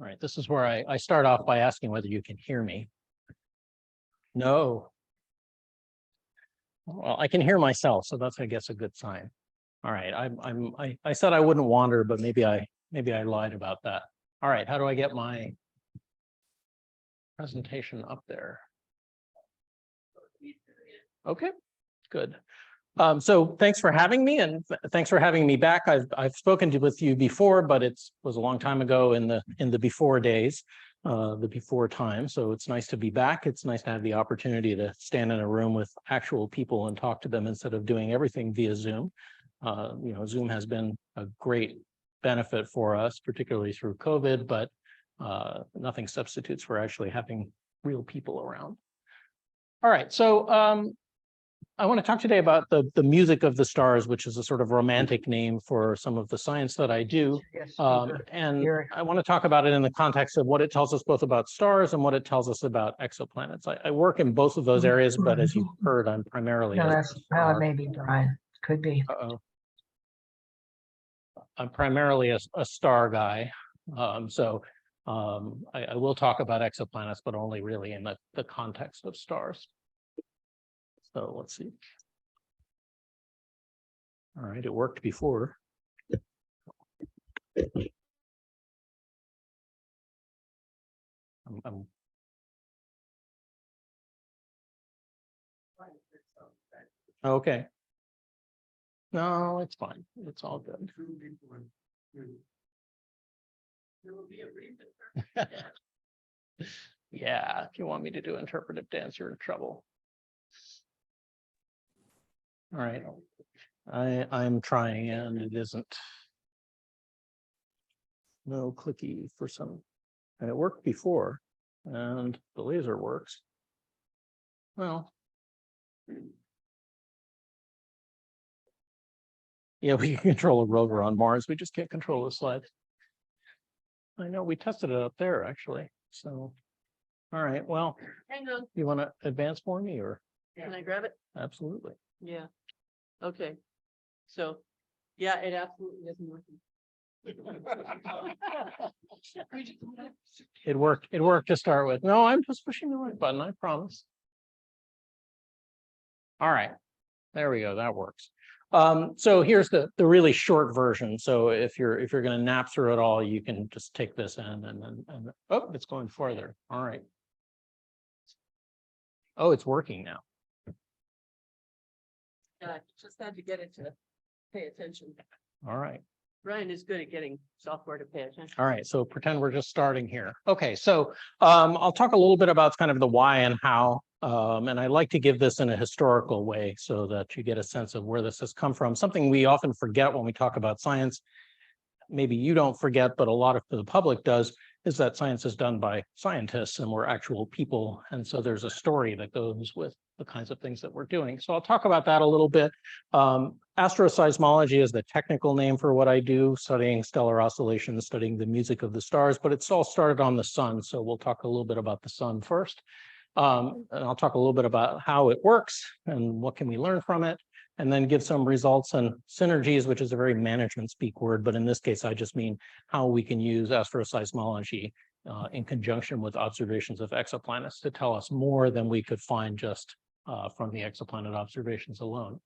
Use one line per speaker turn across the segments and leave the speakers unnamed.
All right, this is where I start off by asking whether you can hear me. No. Well, I can hear myself, so that's, I guess, a good sign. All right, I said I wouldn't wander, but maybe I lied about that. All right, how do I get my presentation up there? Okay, good. So thanks for having me, and thanks for having me back. I've spoken with you before, but it was a long time ago in the before days, the before time. So it's nice to be back. It's nice to have the opportunity to stand in a room with actual people and talk to them instead of doing everything via Zoom. Zoom has been a great benefit for us, particularly through COVID, but nothing substitutes for actually having real people around. All right, so I want to talk today about the music of the stars, which is a sort of romantic name for some of the science that I do. And I want to talk about it in the context of what it tells us both about stars and what it tells us about exoplanets. I work in both of those areas, but as you've heard, I'm primarily
maybe Brian. Could be.
I'm primarily a star guy. I will talk about exoplanets, but only really in the context of stars. So let's see. All right, it worked before. Okay. No, it's fine. It's all good. Yeah, if you want me to do interpretive dance, you're in trouble. All right, I'm trying and it isn't. No clicky for some, and it worked before, and the laser works. Well, yeah, we can control a rover on Mars. We just can't control the slides. I know we tested it up there actually. So, all right. Well,
hang on.
You want to advance for me, or?
Can I grab it?
Absolutely.
Yeah. Okay. So, yeah, it absolutely isn't working.
It worked. It worked to start with. No, I'm just pushing the right button. I promise. All right. There we go. That works. So here's the really short version. So if you're going to nap through it all, you can just take this in and oh, it's going farther. All right. Oh, it's working now.
Yeah, I just had to get it to pay attention.
All right.
Ryan is good at getting software to pay attention.
All right, so pretend we're just starting here. Okay, so I'll talk a little bit about kind of the why and how, and I like to give this in a historical way so that you get a sense of where this has come from. Something we often forget when we talk about science, maybe you don't forget, but a lot of the public does, is that science is done by scientists and we're actual people. And so there's a story that goes with the kinds of things that we're doing. So I'll talk about that a little bit. Astroseismology is the technical name for what I do, studying stellar oscillations, studying the music of the stars, but it's all started on the sun. So we'll talk a little bit about the sun first. And I'll talk a little bit about how it works and what can we learn from it, and then give some results and synergies, which is a very management speak word, but in this case, I just mean how we can use astroseismology in conjunction with observations of exoplanets to tell us more than we could find just from the exoplanet observations alone.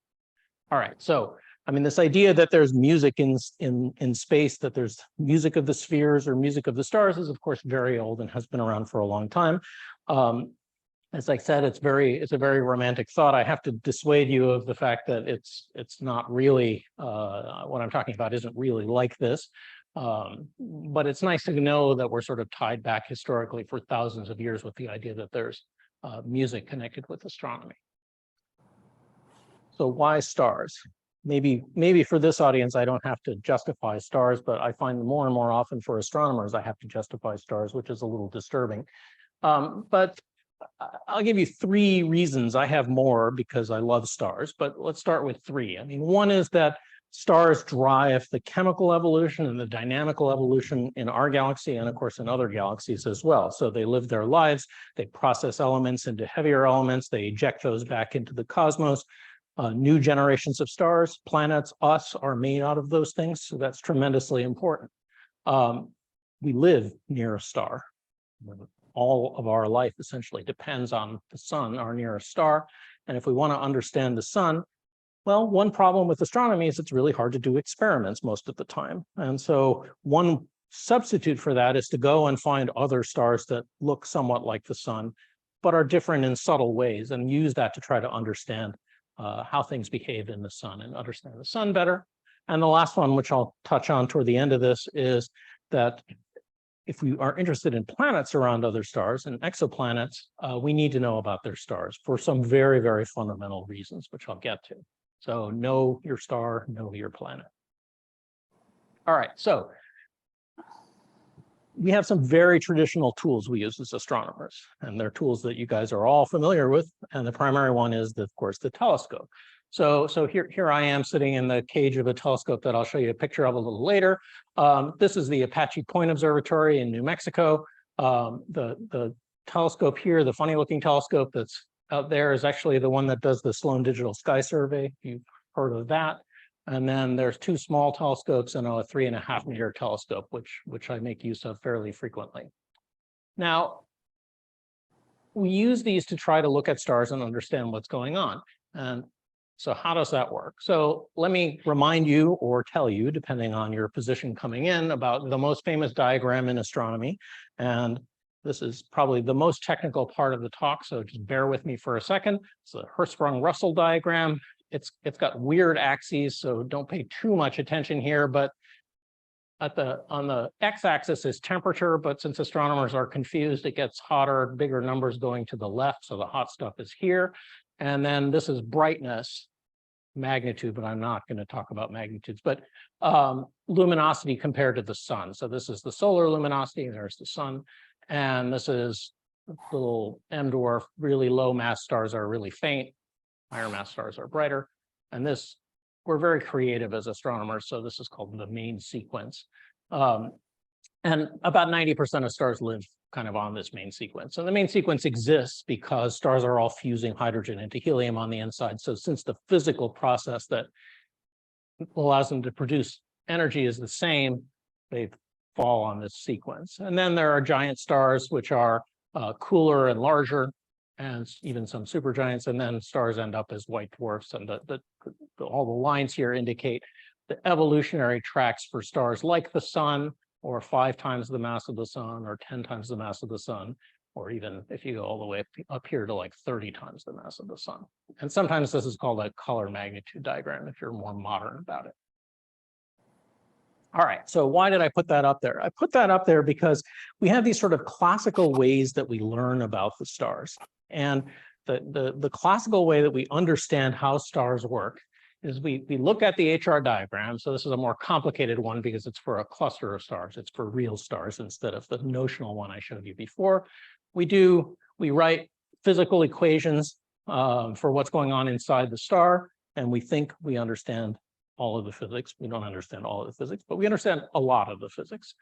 All right, so I mean, this idea that there's music in space, that there's music of the spheres or music of the stars is of course very old and has been around for a long time. As I said, it's a very romantic thought. I have to dissuade you of the fact that it's not really what I'm talking about isn't really like this. But it's nice to know that we're sort of tied back historically for thousands of years with the idea that there's music connected with astronomy. So why stars? Maybe for this audience, I don't have to justify stars, but I find more and more often for astronomers, I have to justify stars, which is a little disturbing. But I'll give you three reasons. I have more because I love stars, but let's start with three. I mean, one is that stars drive the chemical evolution and the dynamical evolution in our galaxy and of course in other galaxies as well. So they live their lives, they process elements into heavier elements, they eject those back into the cosmos. New generations of stars, planets, us are made out of those things. So that's tremendously important. we live near a star. All of our life essentially depends on the sun, our nearest star. And if we want to understand the sun, well, one problem with astronomy is it's really hard to do experiments most of the time. And so one substitute for that is to go and find other stars that look somewhat like the sun, but are different in subtle ways, and use that to try to understand how things behave in the sun and understand the sun better. And the last one, which I'll touch on toward the end of this, is that if we are interested in planets around other stars and exoplanets, we need to know about their stars for some very, very fundamental reasons, which I'll get to. So know your star, know your planet. All right, so we have some very traditional tools we use as astronomers, and they're tools that you guys are all familiar with. And the primary one is, of course, the telescope. So here I am sitting in the cage of a telescope that I'll show you a picture of a little later. This is the Apache Point Observatory in New Mexico. The telescope here, the funny looking telescope that's out there, is actually the one that does the Sloan Digital Sky Survey. You've heard of that. And then there's two small telescopes and a 3.5 meter telescope, which I make use of fairly frequently. Now, we use these to try to look at stars and understand what's going on. And so how does that work? So let me remind you, or tell you, depending on your position coming in, about the most famous diagram in astronomy. And this is probably the most technical part of the talk, so just bear with me for a second. It's a Hertzsprung-Russell diagram. It's got weird axes, so don't pay too much attention here. But on the x-axis is temperature, but since astronomers are confused, it gets hotter, bigger numbers going to the left, so the hot stuff is here. And then this is brightness, magnitude, but I'm not going to talk about magnitudes, but luminosity compared to the sun. So this is the solar luminosity, and there's the sun. And this is little M dwarf, really low mass stars are really faint, higher mass stars are brighter. And this, we're very creative as astronomers, so this is called the main sequence. And about 90% of stars live kind of on this main sequence. And the main sequence exists because stars are all fusing hydrogen into helium on the inside. So since the physical process that allows them to produce energy is the same, they fall on this sequence. And then there are giant stars, which are cooler and larger, and even some supergiants. And then stars end up as white dwarfs. And all the lines here indicate the evolutionary tracks for stars like the sun, or 5 times the mass of the sun, or 10 times the mass of the sun, or even if you go all the way up here to like 30 times the mass of the sun. And sometimes this is called a color magnitude diagram if you're more modern about it. All right, so why did I put that up there? I put that up there because we have these sort of classical ways that we learn about the stars. And the classical way that we understand how stars work is we look at the HR diagram. So this is a more complicated one because it's for a cluster of stars. It's for real stars instead of the notional one I showed you before. We write physical equations for what's going on inside the star, and we think we understand all of the physics. We don't understand all of the physics, but we understand a lot of the physics.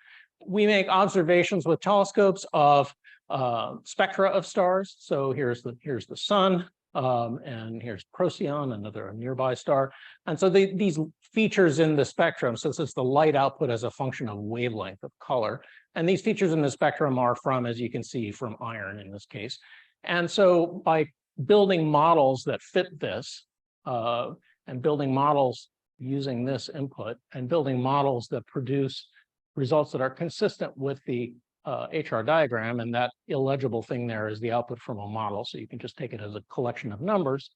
We make observations with telescopes of spectra of stars. So here's the sun. And here's Procyon, another nearby star. And so these features in the spectrum, so this is the light output as a function of wavelength of color. And these features in the spectrum are from, as you can see, from iron in this case. And so by building models that fit this, and building models using this input, and building models that produce results that are consistent with the HR diagram, and that illegible thing there is the output from a model, so you can just take it as a collection of numbers.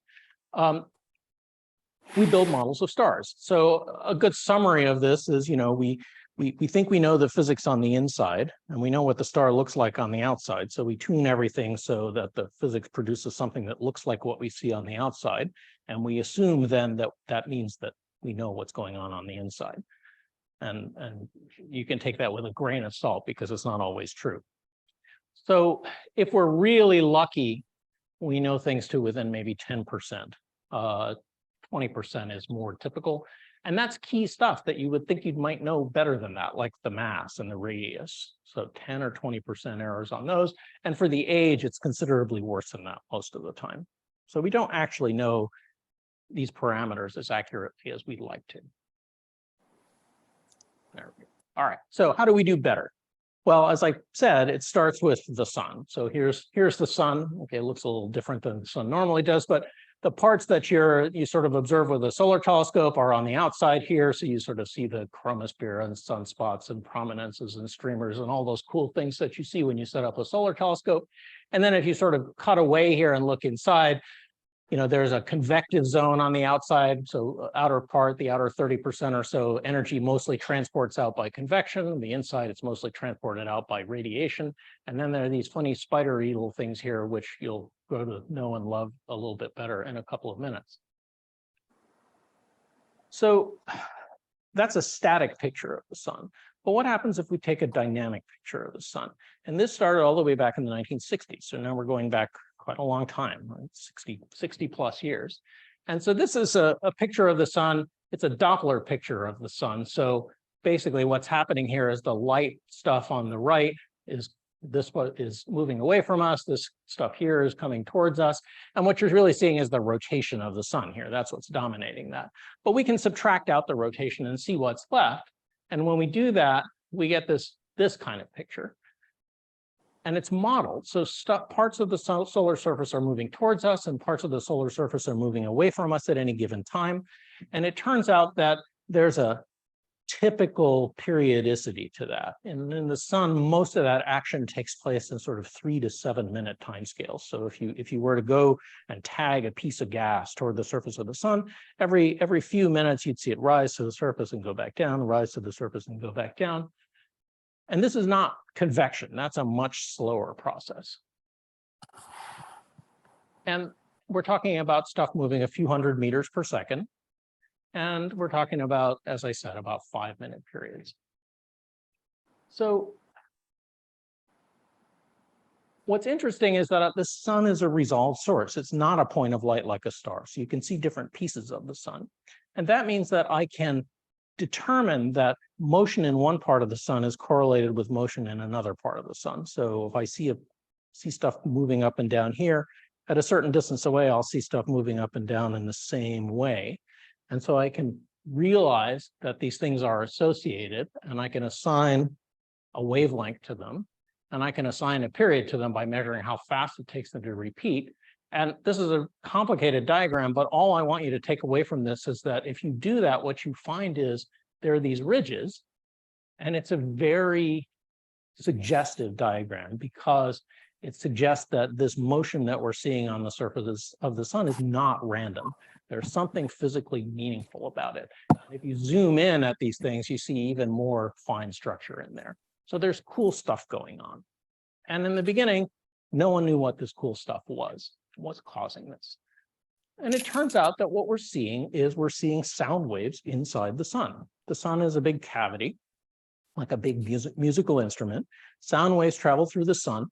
We build models of stars. So a good summary of this is, we think we know the physics on the inside, and we know what the star looks like on the outside. So we tune everything so that the physics produces something that looks like what we see on the outside, and we assume then that that means that we know what's going on the inside. And you can take that with a grain of salt because it's not always true. So if we're really lucky, we know things to within maybe 10%. 20% is more typical. And that's key stuff that you would think you might know better than that, like the mass and the radius. So 10 or 20% errors on those. And for the age, it's considerably worse than that most of the time. So we don't actually know these parameters as accurately as we'd like to. There we go. All right, so how do we do better? Well, as I said, it starts with the sun. So here's the sun. Okay, it looks a little different than the sun normally does, but the parts that you sort of observe with a solar telescope are on the outside here. So you sort of see the chromosphere and sunspots and prominences and streamers and all those cool things that you see when you set up a solar telescope. And then if you sort of cut away here and look inside, there's a convective zone on the outside. So outer part, the outer 30% or so, energy mostly transports out by convection. The inside, it's mostly transported out by radiation. And then there are these funny spidery little things here, which you'll grow to know and love a little bit better in a couple of minutes. So that's a static picture of the sun. But what happens if we take a dynamic picture of the sun? And this started all the way back in the 1960s. So now we're going back quite a long time, right? 60 plus years. And so this is a picture of the sun. It's a Doppler picture of the sun. So basically what's happening here is the light stuff on the right is moving away from us. This stuff here is coming towards us. And what you're really seeing is the rotation of the sun here. That's what's dominating that. But we can subtract out the rotation and see what's left. And when we do that, we get this kind of picture. And it's modeled. So parts of the solar surface are moving towards us and parts of the solar surface are moving away from us at any given time. And it turns out that there's a typical periodicity to that. And in the sun, most of that action takes place in sort of 3 to 7 minute timescales. So if you were to go and tag a piece of gas toward the surface of the sun, every few minutes you'd see it rise to the surface and go back down, rise to the surface and go back down. And this is not convection. That's a much slower process. And we're talking about stuff moving a few hundred meters per second. And we're talking about, as I said, about 5-minute periods. So what's interesting is that the sun is a resolved source. It's not a point of light like a star. So you can see different pieces of the sun. And that means that I can determine that motion in one part of the sun is correlated with motion in another part of the sun. So if I see stuff moving up and down here, at a certain distance away, I'll see stuff moving up and down in the same way. And so I can realize that these things are associated, and I can assign a wavelength to them, and I can assign a period to them by measuring how fast it takes them to repeat. And this is a complicated diagram, but all I want you to take away from this is that if you do that, what you find is there are these ridges, and it's a very suggestive diagram because it suggests that this motion that we're seeing on the surface of the sun is not random. There's something physically meaningful about it. If you zoom in at these things, you see even more fine structure in there. So there's cool stuff going on. And in the beginning, no one knew what this cool stuff was, what's causing this. And it turns out that what we're seeing sound waves inside the sun. The sun is a big cavity, like a big musical instrument. Sound waves travel through the sun.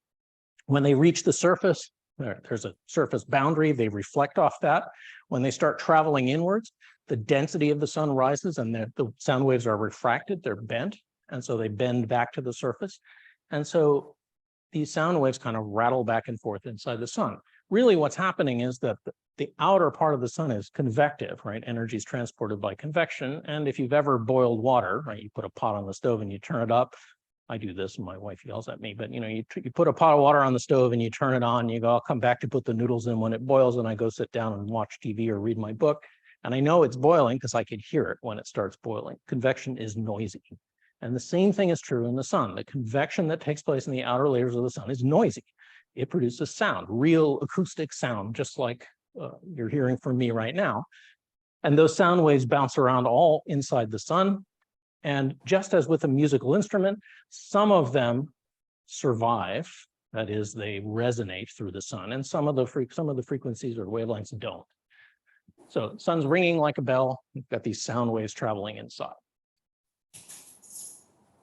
When they reach the surface, there's a surface boundary, they reflect off that. When they start traveling inwards, the density of the sun rises and the sound waves are refracted, they're bent, and so they bend back to the surface. And so these sound waves kind of rattle back and forth inside the sun. Really what's happening is that the outer part of the sun is convective, right? Energy is transported by convection. And if you've ever boiled water, right, you put a pot on the stove and you turn it up. I do this and my wife yells at me, but you put a pot of water on the stove and you turn it on, and you go, I'll come back to put the noodles in when it boils, and I go sit down and watch TV or read my book. And I know it's boiling because I could hear it when it starts boiling. Convection is noisy. And the same thing is true in the sun. The convection that takes place in the outer layers of the sun is noisy. It produces sound, real acoustic sound, just like you're hearing from me right now. And those sound waves bounce around all inside the sun. And just as with a musical instrument, some of them survive. That is, they resonate through the sun, and some of the frequencies or wavelengths don't. So the sun's ringing like a bell. We've got these sound waves traveling inside.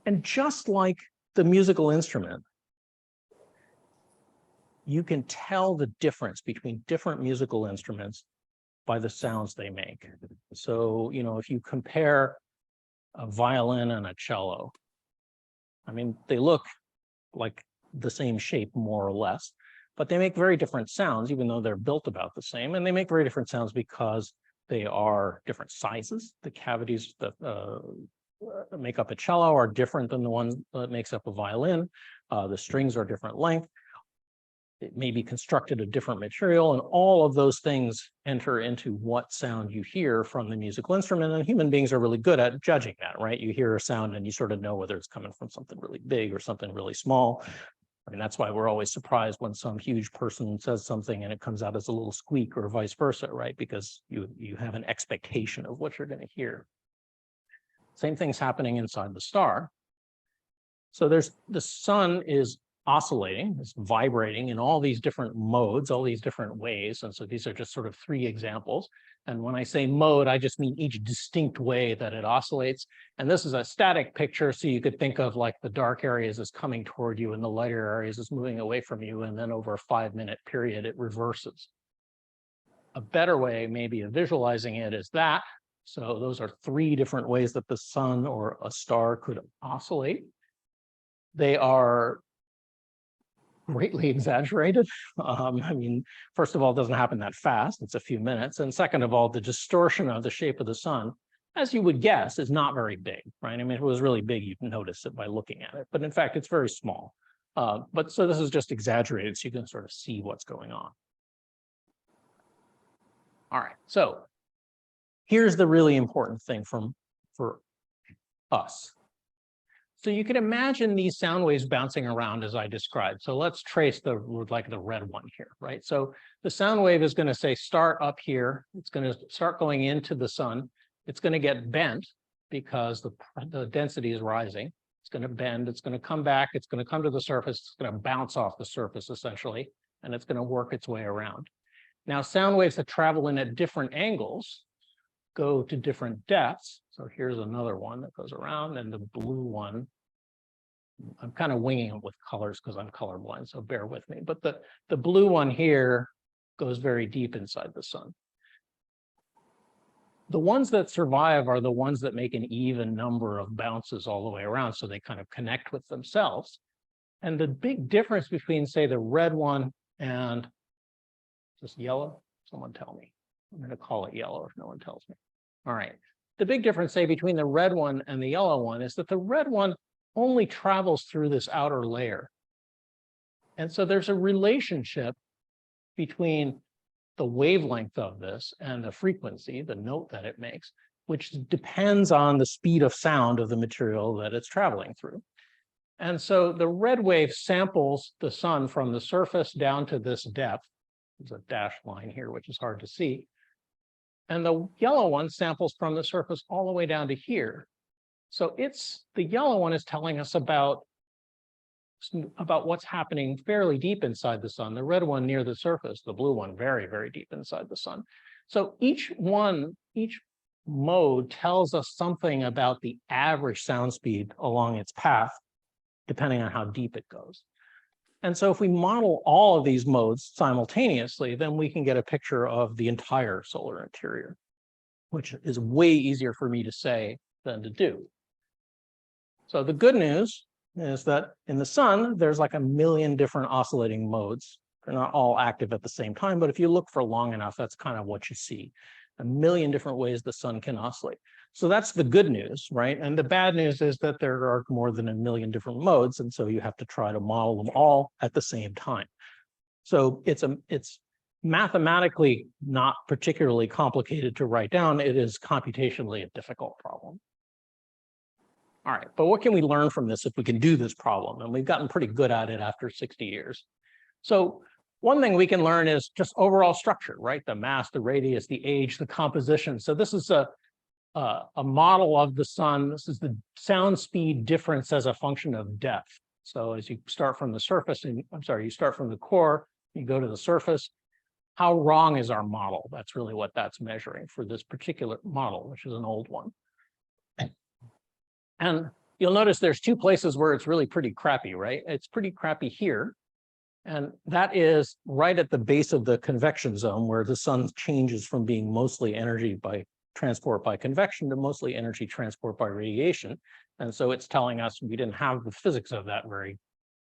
And just like the musical instrument, you can tell the difference between different musical instruments by the sounds they make. So, if you compare a violin and a cello, I mean, they look like the same shape, more or less, but they make very different sounds, even though they're built about the same. And they make very different sounds because they are different sizes. The cavities, the make up a cello are different than the one that makes up a violin. The strings are different length. It may be constructed of different material, and all of those things enter into what sound you hear from the musical instrument. And human beings are really good at judging that, right? You hear a sound and you sort of know whether it's coming from something really big or something really small. I mean, that's why we're always surprised when some huge person says something and it comes out as a little squeak or vice versa, right? Because you have an expectation of what you're going to hear. Same thing's happening inside the star. So the sun is oscillating, it's vibrating in all these different modes, all these different ways. And so these are just sort of 3 examples. And when I say mode, I just mean each distinct way that it oscillates. And this is a static picture, so you could think of like the dark areas as coming toward you and the lighter areas as moving away from you. And then over a 5-minute period, it reverses. A better way maybe of visualizing it is that. So those are 3 different ways that the sun or a star could oscillate. They are greatly exaggerated. I mean, first of all, it doesn't happen that fast. It's a few minutes. And second of all, the distortion of the shape of the sun, as you would guess, is not very big, right? I mean, if it was really big, you'd notice it by looking at it. But in fact, it's very small. But so this is just exaggerated, so you can sort of see what's going on. All right, so here's the really important thing for us. So you can imagine these sound waves bouncing around as I described. So let's trace the red one here, right? So the sound wave is going to say start up here. It's going to start going into the sun. It's going to get bent because the density is rising. It's going to bend. It's going to come back. It's going to come to the surface. It's going to bounce off the surface essentially, and it's going to work its way around. Now, sound waves that travel in at different angles go to different depths. So here's another one that goes around, and the blue one, I'm kind of winging it with colors because I'm colorblind, so bear with me. But the blue one here goes very deep inside the sun. The ones that survive are the ones that make an even number of bounces all the way around, so they kind of connect with themselves. And the big difference between, say, the red one and just yellow, someone tell me. I'm going to call it yellow if no one tells me. All right. The big difference, say, between the red one and the yellow one is that the red one only travels through this outer layer. And so there's a relationship between the wavelength of this and the frequency, the note that it makes, which depends on the speed of sound of the material that it's traveling through. And so the red wave samples the sun from the surface down to this depth. There's a dashed line here, which is hard to see. And the yellow one samples from the surface all the way down to here. So the yellow one is telling us about what's happening fairly deep inside the sun. The red one near the surface, the blue one very, very deep inside the sun. So each mode tells us something about the average sound speed along its path, depending on how deep it goes. And so if we model all of these modes simultaneously, then we can get a picture of the entire solar interior, which is way easier for me to say than to do. So the good news is that in the sun, there's like 1 million different oscillating modes. They're not all active at the same time, but if you look for long enough, that's kind of what you see. 1 million different ways the sun can oscillate. So that's the good news, right? And the bad news is that there are more than 1 million different modes, and so you have to try to model them all at the same time. So it's mathematically not particularly complicated to write down. It is computationally a difficult problem. All right, but what can we learn from this if we can do this problem? And we've gotten pretty good at it after 60 years. So one thing we can learn is just overall structure, right? The mass, the radius, the age, the composition. So this is a model of the sun. This is the sound speed difference as a function of depth. So as you start from the surface, you start from the core, you go to the surface. How wrong is our model? That's really what that's measuring for this particular model, which is an old one. And you'll notice there's 2 places where it's really pretty crappy, right? It's pretty crappy here. And that is right at the base of the convection zone, where the sun changes from being mostly energy by transport by convection to mostly energy transport by radiation. And so it's telling us we didn't have the physics of that very,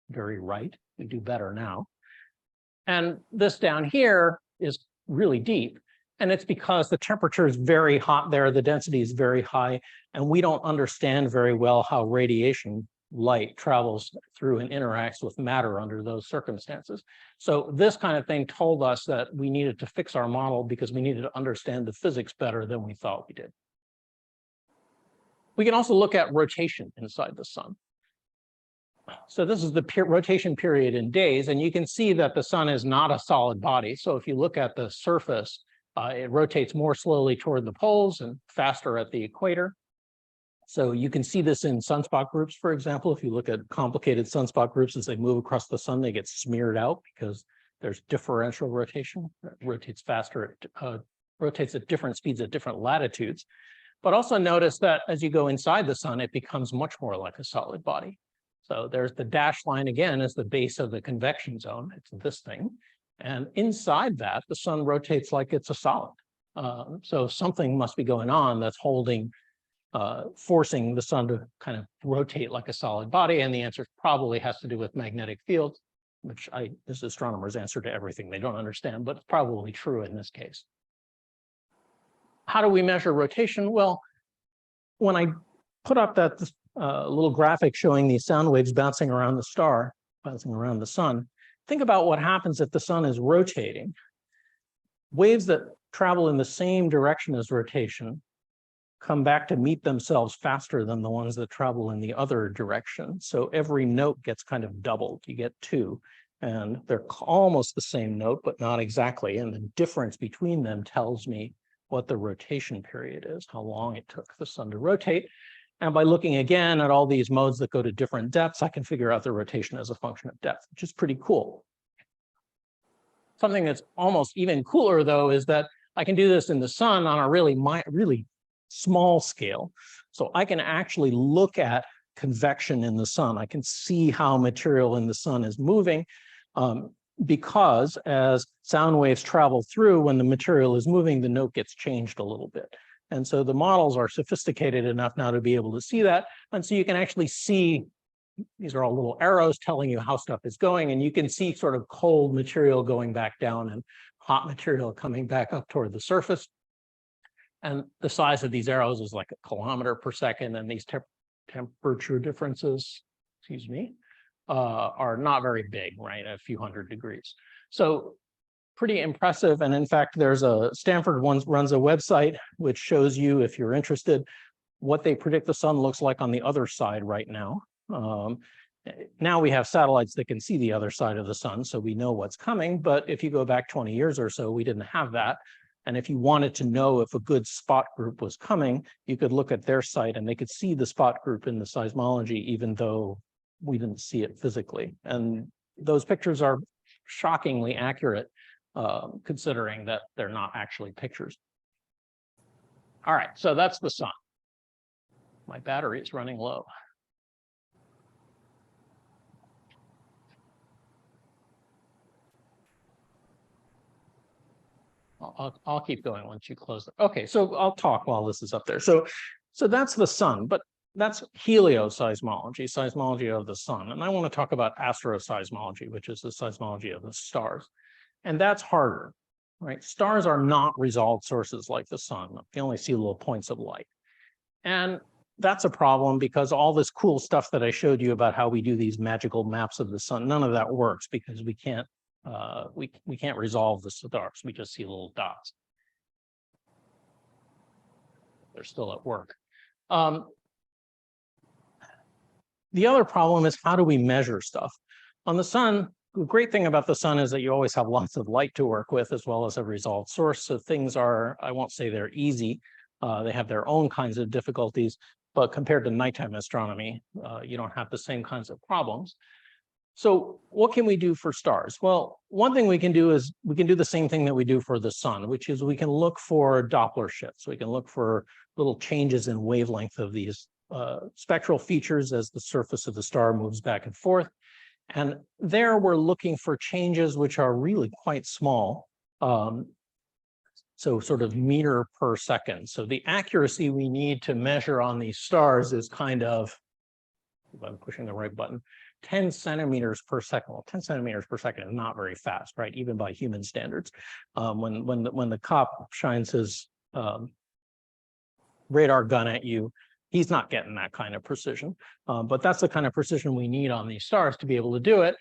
very right. We do better now. And this down here is really deep. And it's because the temperature is very hot there, the density is very high, and we don't understand very well how radiation light travels through and interacts with matter under those circumstances. So this kind of thing told us that we needed to fix our model because we needed to understand the physics better than we thought we did. We can also look at rotation inside the sun. So this is the rotation period in days, and you can see that the sun is not a solid body. So if you look at the surface, it rotates more slowly toward the poles and faster at the equator. So you can see this in sunspot groups, for example. If you look at complicated sunspot groups, as they move across the sun, they get smeared out because there's differential rotation. It rotates faster, rotates at different speeds at different latitudes. But also notice that as you go inside the sun, it becomes much more like a solid body. So there's the dashed line again as the base of the convection zone. It's this thing. And inside that, the sun rotates like it's a solid. So something must be going on that's forcing the sun to kind of rotate like a solid body. And the answer probably has to do with magnetic fields, which this is astronomers' answer to everything they don't understand, but it's probably true in this case. How do we measure rotation? Well, when I put up that little graphic showing these sound waves bouncing around the star, bouncing around the sun, think about what happens if the sun is rotating. Waves that travel in the same direction as rotation come back to meet themselves faster than the ones that travel in the other direction. So every note gets kind of doubled. You get two, and they're almost the same note, but not exactly. And the difference between them tells me what the rotation period is, how long it took the sun to rotate. And by looking again at all these modes that go to different depths, I can figure out the rotation as a function of depth, which is pretty cool. Something that's almost even cooler, though, is that I can do this in the sun on a really small scale. So I can actually look at convection in the sun. I can see how material in the sun is moving because as sound waves travel through, when the material is moving, the note gets changed a little bit. And so the models are sophisticated enough now to be able to see that. And so you can actually see, these are all little arrows telling you how stuff is going, and you can see sort of cold material going back down and hot material coming back up toward the surface. And the size of these arrows is like a kilometer per second, and these temperature differences, are not very big, right? A few hundred degrees. So pretty impressive. And in fact, there's Stanford runs a website which shows you, if you're interested, what they predict the sun looks like on the other side right now. Now we have satellites that can see the other side of the sun, so we know what's coming. But if you go back 20 years or so, we didn't have that. And if you wanted to know if a good spot group was coming, you could look at their site and they could see the spot group in the seismology, even though we didn't see it physically. And those pictures are shockingly accurate, considering that they're not actually pictures. All right, so that's the sun. My battery is running low. I'll keep going once you close it. Okay, so I'll talk while this is up there. So that's the sun, but that's helioseismology, seismology of the sun. And I want to talk about astroseismology, which is the seismology of the stars. And that's harder, right? Stars are not resolved sources like the sun. You only see little points of light. And that's a problem because all this cool stuff that I showed you about how we do these magical maps of the sun, none of that works because we can't resolve the stars. We just see little dots. They're still at work. The other problem is, how do we measure stuff? On the sun, the great thing about the sun is that you always have lots of light to work with as well as a resolved source. So things are, I won't say they're easy. They have their own kinds of difficulties, but compared to nighttime astronomy, you don't have the same kinds of problems. So what can we do for stars? Well, one thing we can do is we can do the same thing that we do for the sun, which is we can look for Doppler shifts. We can look for little changes in wavelength of these spectral features as the surface of the star moves back and forth. And there we're looking for changes which are really quite small. So sort of meter per second. So the accuracy we need to measure on these stars is kind of, if I'm pushing the right button, 10 centimeters per second. Well, 10 centimeters per second is not very fast, right? Even by human standards. When the cop shines his radar gun at you, he's not getting that kind of precision. But that's the kind of precision we need on these stars to be able to do it.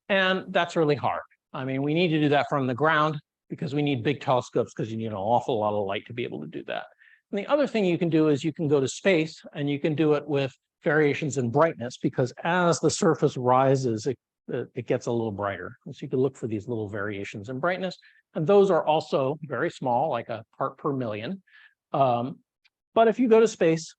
And that's really hard. I mean, we need to do that from the ground because we need big telescopes because you need an awful lot of light to be able to do that. And the other thing you can do is you can go to space and you can do it with variations in brightness, because as the surface rises, it gets a little brighter. So you can look for these little variations in brightness. And those are also very small, like a part per million. But if you go to space,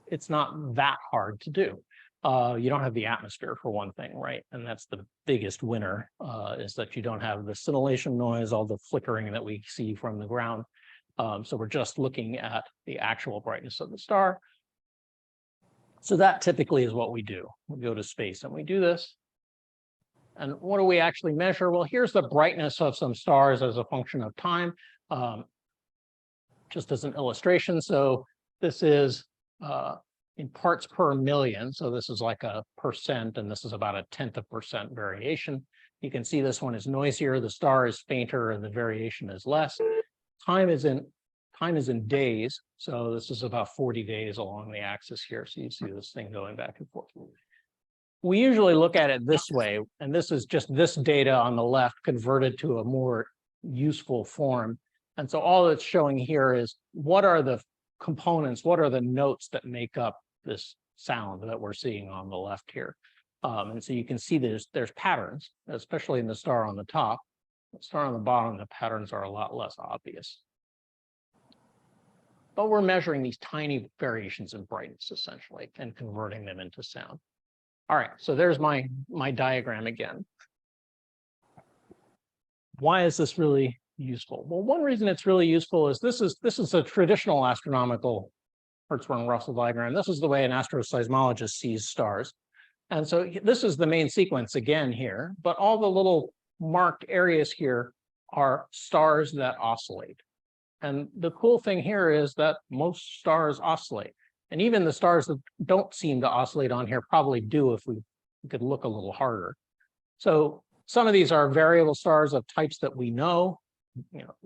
it's not that hard to do. You don't have the atmosphere for one thing, right? And that's the biggest winner, is that you don't have the scintillation noise, all the flickering that we see from the ground. So we're just looking at the actual brightness of the star. So that typically is what we do. We go to space and we do this. And what do we actually measure? Well, here's the brightness of some stars as a function of time, just as an illustration. So this is in parts per million. So this is like a percent, and this is about 0.1% variation. You can see this one is noisier, the star is fainter, and the variation is less. Time is in days. So this is about 40 days along the axis here. So you see this thing going back and forth. We usually look at it this way, and this is just this data on the left converted to a more useful form. And so all it's showing here is what are the components, what are the notes that make up this sound that we're seeing on the left here. And so you can see there's patterns, especially in the star on the top. The star on the bottom, the patterns are a lot less obvious. But we're measuring these tiny variations in brightness, essentially, and converting them into sound. All right, so there's my diagram again. Why is this really useful? Well, one reason it's really useful is this is a traditional astronomical Hertzsprung-Russell diagram. This is the way an astroseismologist sees stars. And so this is the main sequence again here, but all the little marked areas here are stars that oscillate. And the cool thing here is that most stars oscillate. And even the stars that don't seem to oscillate on here probably do if we could look a little harder. So some of these are variable stars of types that we know,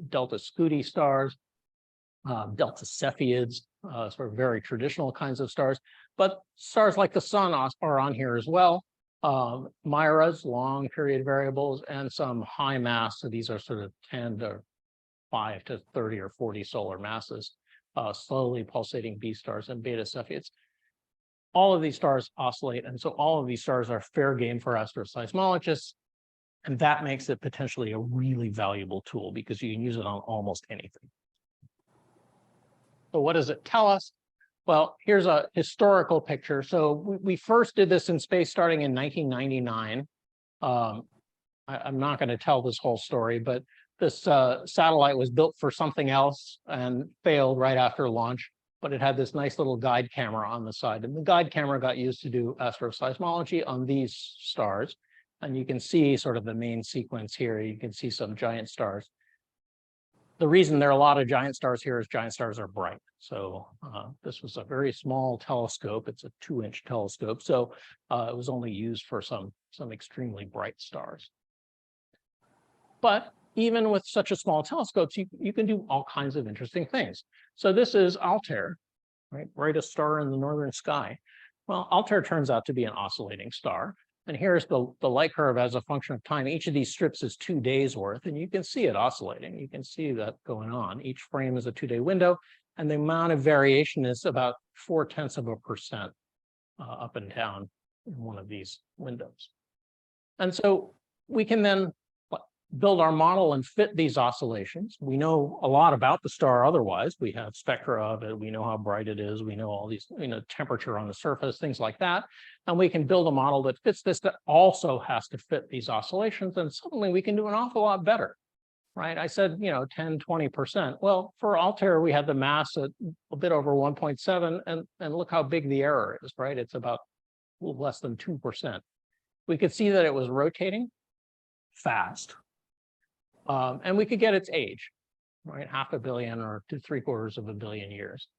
Delta Scuti stars, Delta Cepheids, sort of very traditional kinds of stars. But stars like the sun are on here as well. Miras, long period variables, and some high mass. So these are sort of 10 to 5 to 30 or 40 solar masses, slowly pulsating B stars and beta Cepheids. All of these stars oscillate, and so all of these stars are fair game for astroseismologists, and that makes it potentially a really valuable tool because you can use it on almost anything. So what does it tell us? Well, here's a historical picture. So we first did this in space starting in 1999. I'm not going to tell this whole story, but this satellite was built for something else and failed right after launch, but it had this nice little guide camera on the side. And the guide camera got used to do astroseismology on these stars. And you can see sort of the main sequence here. You can see some giant stars. The reason there are a lot of giant stars here is giant stars are bright. So this was a very small telescope. It's a 2-inch telescope. So it was only used for some extremely bright stars. But even with such a small telescope, you can do all kinds of interesting things. So this is Altair, right? Brightest star in the northern sky. Well, Altair turns out to be an oscillating star. And here's the light curve as a function of time. Each of these strips is 2 days worth, and you can see it oscillating. You can see that going on. Each frame is a 2-day window, and the amount of variation is about 0.4% up and down in one of these windows. And so we can then build our model and fit these oscillations. We know a lot about the star otherwise. We have spectra of it. We know how bright it is. We know all these, temperature on the surface, things like that. And we can build a model that fits this that also has to fit these oscillations. And suddenly we can do an awful lot better, right? I said, 10, 20%. Well, for Altair, we had the mass at a bit over 1.7. And look how big the error is, right? It's about a little less than 2%. We could see that it was rotating fast. And we could get its age, right? 500 million or to 750 million years.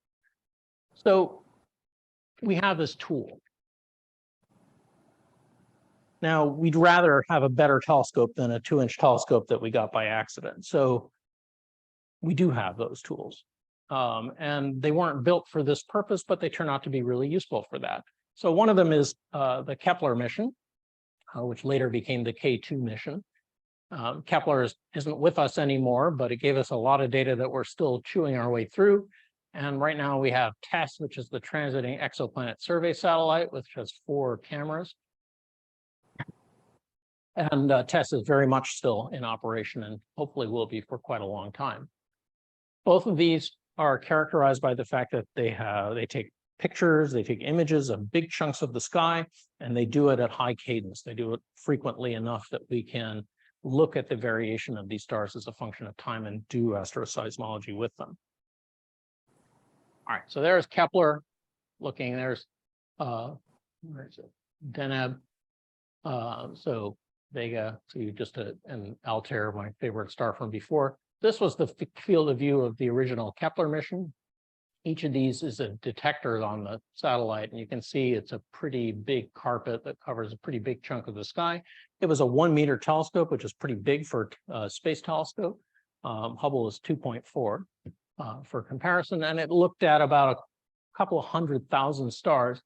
So we have this tool. Now, we'd rather have a better telescope than a 2-inch telescope that we got by accident. So we do have those tools. And they weren't built for this purpose, but they turn out to be really useful for that. So one of them is the Kepler mission, which later became the K2 mission. Kepler isn't with us anymore, but it gave us a lot of data that we're still chewing our way through. And right now we have TESS, which is the Transiting Exoplanet Survey Satellite, which has 4 cameras. And TESS is very much still in operation and hopefully will be for quite a long time. Both of these are characterized by the fact that they take pictures, they take images of big chunks of the sky, and they do it at high cadence. They do it frequently enough that we can look at the variation of these stars as a function of time and do astroseismology with them. All right, so there's Kepler looking, there's where is it? Deneb. So Vega, so you just and Altair, my favorite star from before. This was the field of view of the original Kepler mission. Each of these is a detector on the satellite, and you can see it's a pretty big carpet that covers a pretty big chunk of the sky. It was a 1-meter telescope, which is pretty big for a space telescope. Hubble is 2.4 for comparison, and it looked at about a couple of 100,000 stars.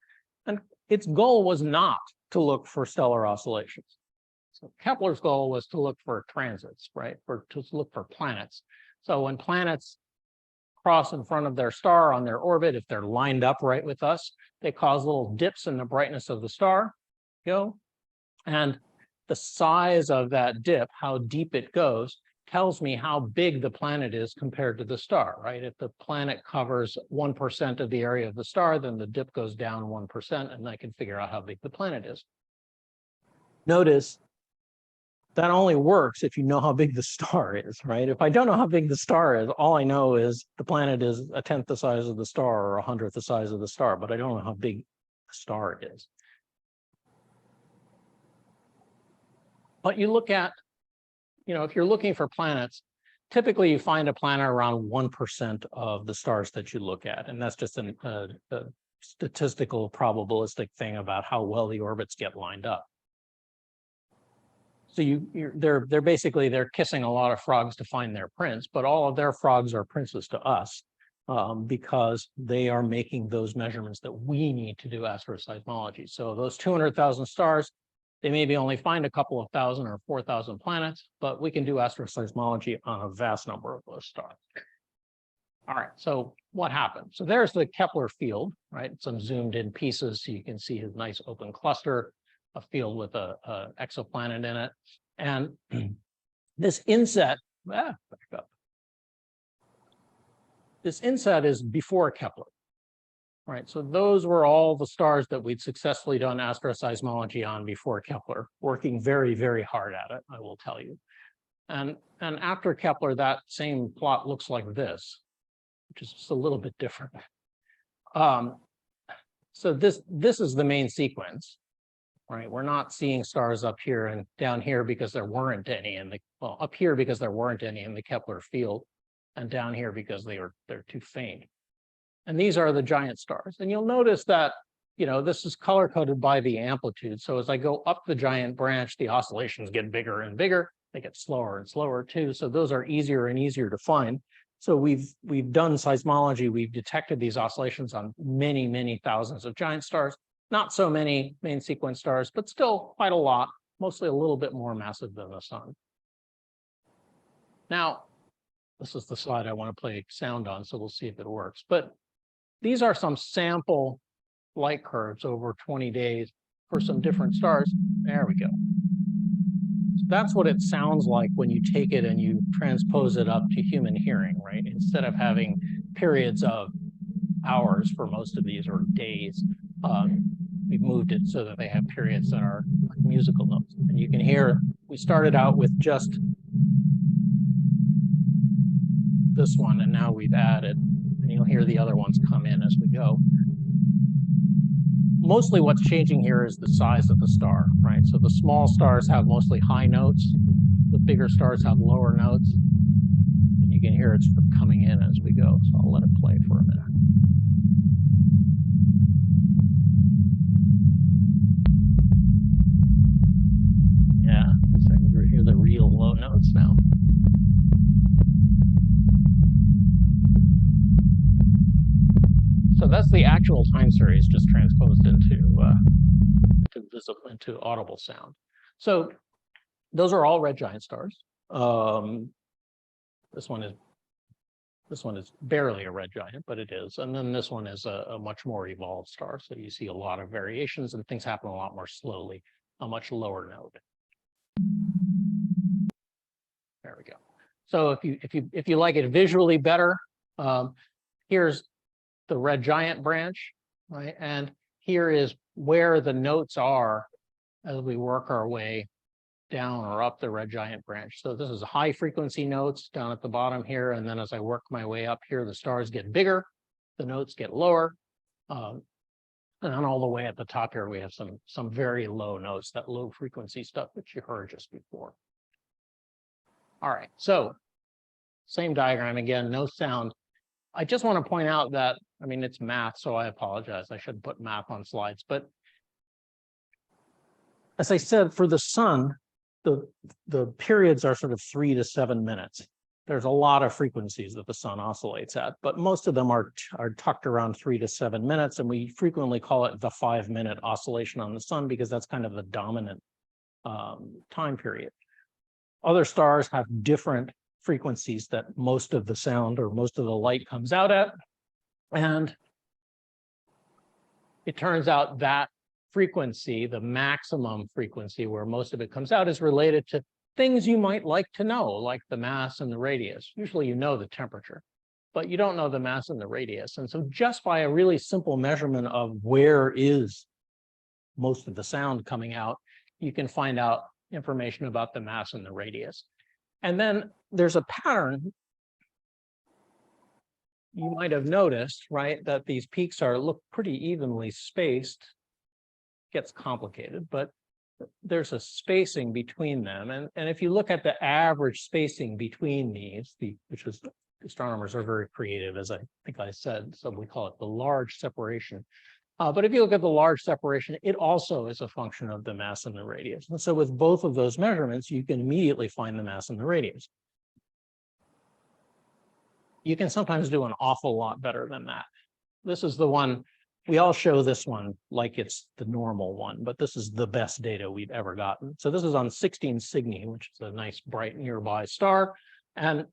And its goal was not to look for stellar oscillations. So Kepler's goal was to look for transits, right? To look for planets. So when planets cross in front of their star on their orbit, if they're lined up right with us, they cause little dips in the brightness of the star. And the size of that dip, how deep it goes, tells me how big the planet is compared to the star, right? If the planet covers 1% of the area of the star, then the dip goes down 1%, and I can figure out how big the planet is. Notice that only works if you know how big the star is, right? If I don't know how big the star is, all I know is the planet is 1/10 the size of the star or 100th the size of the star, but I don't know how big the star is. But you look at, if you're looking for planets, typically you find a planet around 1% of the stars that you look at. And that's just a statistical probabilistic thing about how well the orbits get lined up. So they're kissing a lot of frogs to find their prince, but all of their frogs are princes to us because they are making those measurements that we need to do astroseismology. So those 200,000 stars, they maybe only find a couple of thousand or 4,000 planets, but we can do astroseismology on a vast number of those stars. All right, so what happened? So there's the Kepler field, right? Some zoomed in pieces so you can see his nice open cluster, a field with a exoplanet in it. And this inset, back up. This inset is before Kepler, right? So those were all the stars that we'd successfully done astroseismology on before Kepler, working very, very hard at it, I will tell you. And after Kepler, that same plot looks like this, which is just a little bit different. So this is the main sequence. Right, we're not seeing stars up here and down here because there weren't any in the, well, up here because there weren't any in the Kepler field, and down here because they're too faint. And these are the giant stars. And you'll notice that, this is color coded by the amplitude. So as I go up the giant branch, the oscillations get bigger and bigger. They get slower and slower too. So those are easier and easier to find. So we've done seismology. We've detected these oscillations on many, many thousands of giant stars. Not so many main sequence stars, but still quite a lot, mostly a little bit more massive than the sun. Now, this is the slide I want to play sound on, so we'll see if it works. But these are some sample light curves over 20 days for some different stars. There we go. So that's what it sounds like when you take it and you transpose it up to human hearing, right? Instead of having periods of hours for most of these or days, we've moved it so that they have periods that are like musical notes. And you can hear, we started out with just this one, and now we've added, and you'll hear the other ones come in as we go. Mostly what's changing here is the size of the star, right? So the small stars have mostly high notes. The bigger stars have lower notes. And you can hear it's coming in as we go. So I'll let it play for a minute. So that's the actual time series just transposed into audible sound. So those are all red giant stars. This one is barely a red giant, but it is. And then this one is a much more evolved star. So you see a lot of variations and things happen a lot more slowly, a much lower node. There we go. So if you like it visually better, here's the red giant branch, right? And here is where the notes are as we work our way down or up the red giant branch. So this is high frequency notes down at the bottom here. And then as I work my way up here, the stars get bigger, the notes get lower. And then all the way at the top here, we have some very low notes, that low frequency stuff that you heard just before. All right, so same diagram again, no sound. I just want to point out that, I mean, it's math, so I apologize. I shouldn't put math on slides. But as I said, for the sun, the periods are sort of 3 to 7 minutes. There's a lot of frequencies that the sun oscillates at, but most of them are tucked around 3 to 7 minutes, and we frequently call it the 5-minute oscillation on the sun because that's kind of the dominant time period. Other stars have different frequencies that most of the sound or most of the light comes out at, and it turns out that frequency, the maximum frequency where most of it comes out, is related to things you might like to know, like the mass and the radius. Usually you know the temperature, but you don't know the mass and the radius. And so just by a really simple measurement of where is most of the sound coming out, you can find out information about the mass and the radius. And then there's a pattern you might have noticed, right, that these peaks look pretty evenly spaced. Gets complicated, but there's a spacing between them. And if you look at the average spacing between these, which is, astronomers are very creative, as I think I said, so we call it the large separation. But if you look at the large separation, it also is a function of the mass and the radius. And so with both of those measurements, you can immediately find the mass and the radius. You can sometimes do an awful lot better than that. This is the one. We all show this one like it's the normal one, but this is the best data we've ever gotten. So this is on 16 Cygni, which is a nice bright nearby star. And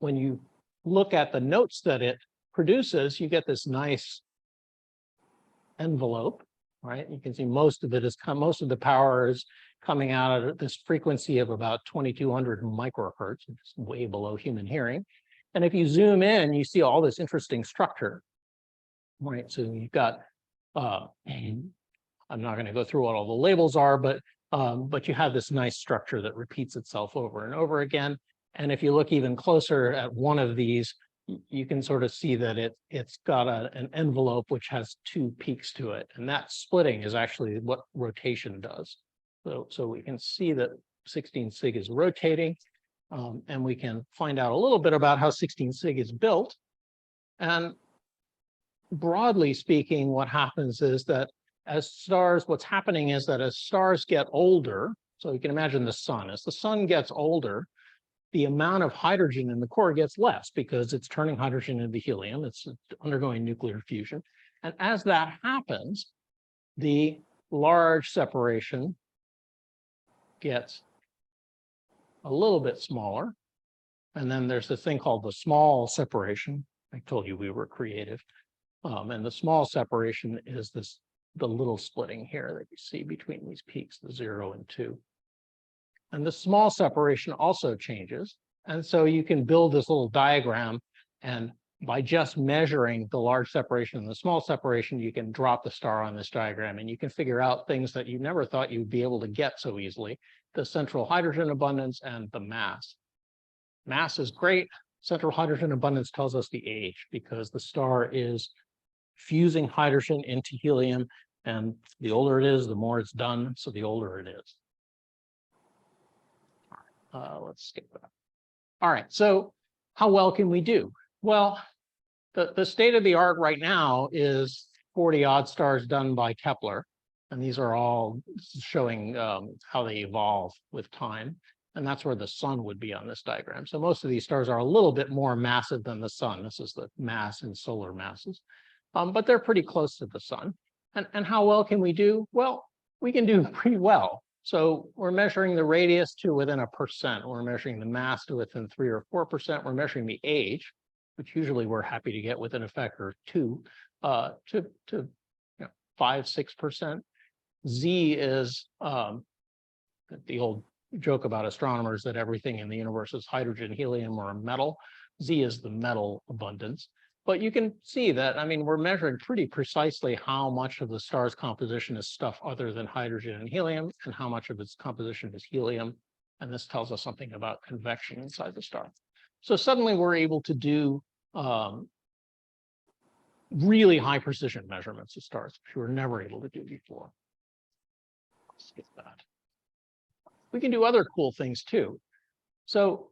when you look at the notes that it produces, you get this nice envelope, right? You can see most of the power is coming out at this frequency of about 2200 microhertz, which is way below human hearing. And if you zoom in, you see all this interesting structure. Right, so you've got, I'm not going to go through what all the labels are, but you have this nice structure that repeats itself over and over again. And if you look even closer at one of these, you can sort of see that it's got an envelope which has 2 peaks to it. And that splitting is actually what rotation does. So we can see that 16 Sig is rotating, and we can find out a little bit about how 16 Sig is built. And broadly speaking, what happens is that what's happening is that as stars get older, so you can imagine the sun, as the sun gets older, the amount of hydrogen in the core gets less because it's turning hydrogen into helium, it's undergoing nuclear fusion. And as that happens, the large separation gets a little bit smaller. And then there's this thing called the small separation. I told you we were creative. And the small separation is the little splitting here that you see between these peaks, the 0 and 2. And the small separation also changes. And so you can build this little diagram, and by just measuring the large separation and the small separation, you can drop the star on this diagram, and you can figure out things that you never thought you'd be able to get so easily: the central hydrogen abundance and the mass. Mass is great. Central hydrogen abundance tells us the age, because the star is fusing hydrogen into helium, and the older it is, the more it's done, so the older it is. Let's skip that. All right, so how well can we do? Well, the state of the art right now is 40 odd stars done by Kepler, and these are all showing how they evolve with time. and that's where the sun would be on this diagram. So most of these stars are a little bit more massive than the sun. This is the mass in solar masses, but they're pretty close to the sun. And how well can we do? Well, we can do pretty well. So we're measuring the radius to within 1%. We're measuring the mass to within 3 or 4%. We're measuring the age, which usually we're happy to get within a factor of 2 to 5-6%. Z is the old joke about astronomers that everything in the universe is hydrogen, helium, or a metal. Z is the metal abundance. But you can see that, I mean, we're measuring pretty precisely how much of the star's composition is stuff other than hydrogen and helium, and how much of its composition is helium. And this tells us something about convection inside the star. So suddenly we're able to do really high precision measurements of stars, which we were never able to do before. Skip that. We can do other cool things too. So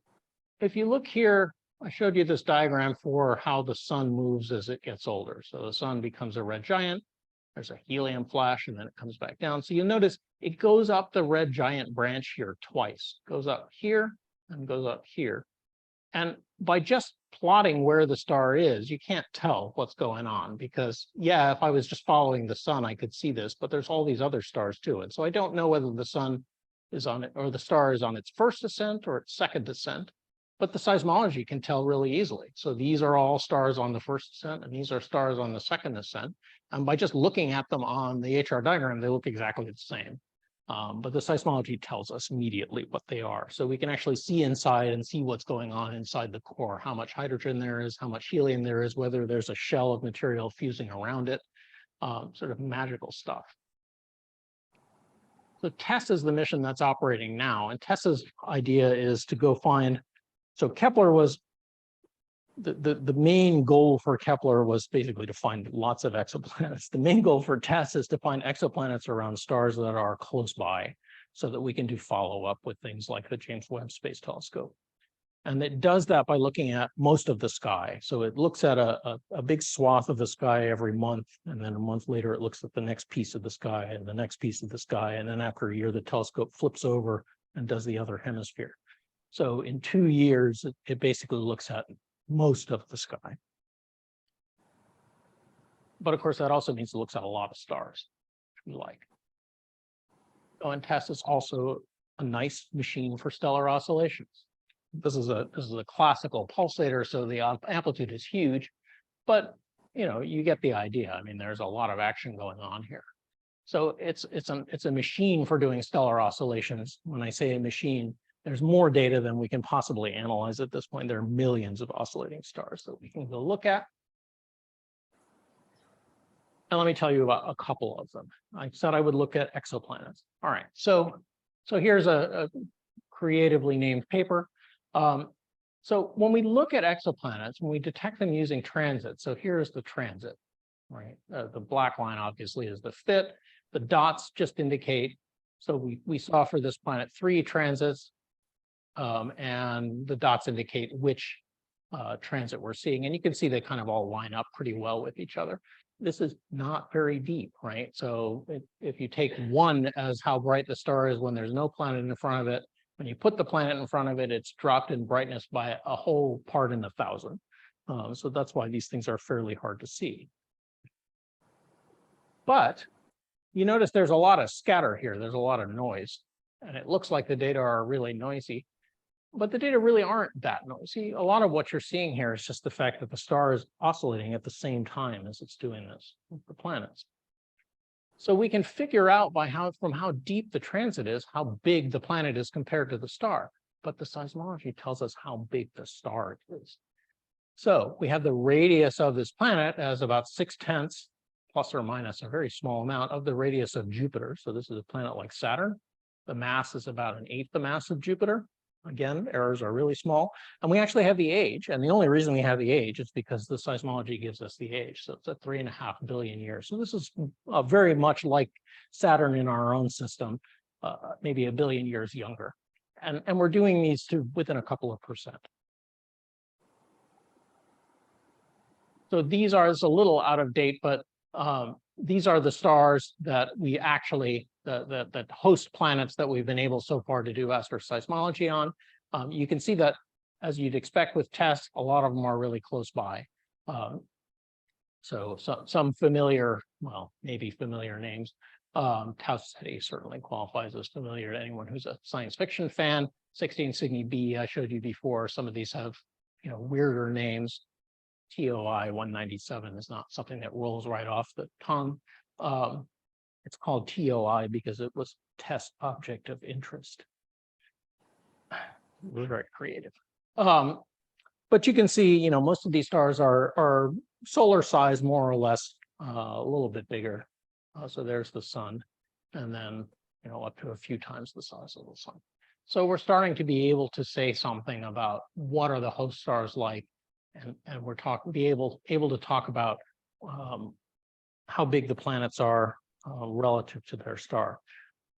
if you look here, I showed you this diagram for how the sun moves as it gets older. So the sun becomes a red giant. There's a helium flash, and then it comes back down. So you notice it goes up the red giant branch here twice. It goes up here and goes up here. And by just plotting where the star is, you can't tell what's going on because, yeah, if I was just following the sun, I could see this, but there's all these other stars too. And so I don't know whether the sun is on it or the star is on its first ascent or its second ascent. But the seismology can tell really easily. So these are all stars on the first ascent, and these are stars on the second ascent. And by just looking at them on the HR diagram, they look exactly the same. But the seismology tells us immediately what they are. So we can actually see inside and see what's going on inside the core, how much hydrogen there is, how much helium there is, whether there's a shell of material fusing around it, sort of magical stuff. So TESS is the mission that's operating now. And TESS's idea is to go find. So Kepler was, the main goal for Kepler was basically to find lots of exoplanets. The main goal for TESS is to find exoplanets around stars that are close by so that we can do follow-up with things like the James Webb Space Telescope. And it does that by looking at most of the sky. So it looks at a big swath of the sky every month, and then a month later it looks at the next piece of the sky and the next piece of the sky, and then after a year the telescope flips over and does the other hemisphere. So in 2 years, it basically looks at most of the sky. But of course, that also means it looks at a lot of stars, which we like. Oh, and TESS is also a nice machine for stellar oscillations. This is a classical pulsator, so the amplitude is huge, but you get the idea. I mean, there's a lot of action going on here. So it's a machine for doing stellar oscillations. When I say a machine, there's more data than we can possibly analyze at this point. There are millions of oscillating stars that we can go look at. And let me tell you about a couple of them. I said I would look at exoplanets. All right, so here's a creatively named paper. So when we look at exoplanets, when we detect them using transit, so here's the transit, right? The black line obviously is the fit. The dots just indicate, so we saw for this planet 3 transits, and the dots indicate which transit we're seeing. And you can see they kind of all line up pretty well with each other. This is not very deep, right? So if you take 1 as how bright the star is when there's no planet in front of it, when you put the planet in front of it, it's dropped in brightness by a whole part in 1,000. So that's why these things are fairly hard to see. But you notice there's a lot of scatter here. There's a lot of noise. And it looks like the data are really noisy. But the data really aren't that noisy. A lot of what you're seeing here is just the fact that the star is oscillating at the same time as it's doing this with the planets. So we can figure out from how deep the transit is, how big the planet is compared to the star. But the seismology tells us how big the star is. So we have the radius of this planet as about 6/10, plus or minus a very small amount of the radius of Jupiter. So this is a planet like Saturn. The mass is about 1/8 the mass of Jupiter. Again, errors are really small. And we actually have the age. And the only reason we have the age is because the seismology gives us the age. So it's at 3.5 billion years. So this is very much like Saturn in our own system, maybe 1 billion years younger. And we're doing these within a couple of percent. So these are, it's a little out of date, but these are the stars that we actually the host planets that we've been able so far to do astroseismology on. You can see that, as you'd expect with tests, a lot of them are really close by. So some familiar, well, maybe familiar names. Tau Ceti certainly qualifies as familiar to anyone who's a science fiction fan. 16 Cygni b I showed you before. Some of these have, weirder names. TOI 197 is not something that rolls right off the tongue. It's called TOI because it was test object of interest. It was very creative. But you can see, most of these stars are solar size, more or less, a little bit bigger. So there's the sun, and then, up to a few times the size of the sun. So we're starting to be able to say something about what are the host stars like, and we're able to talk about how big the planets are relative to their star.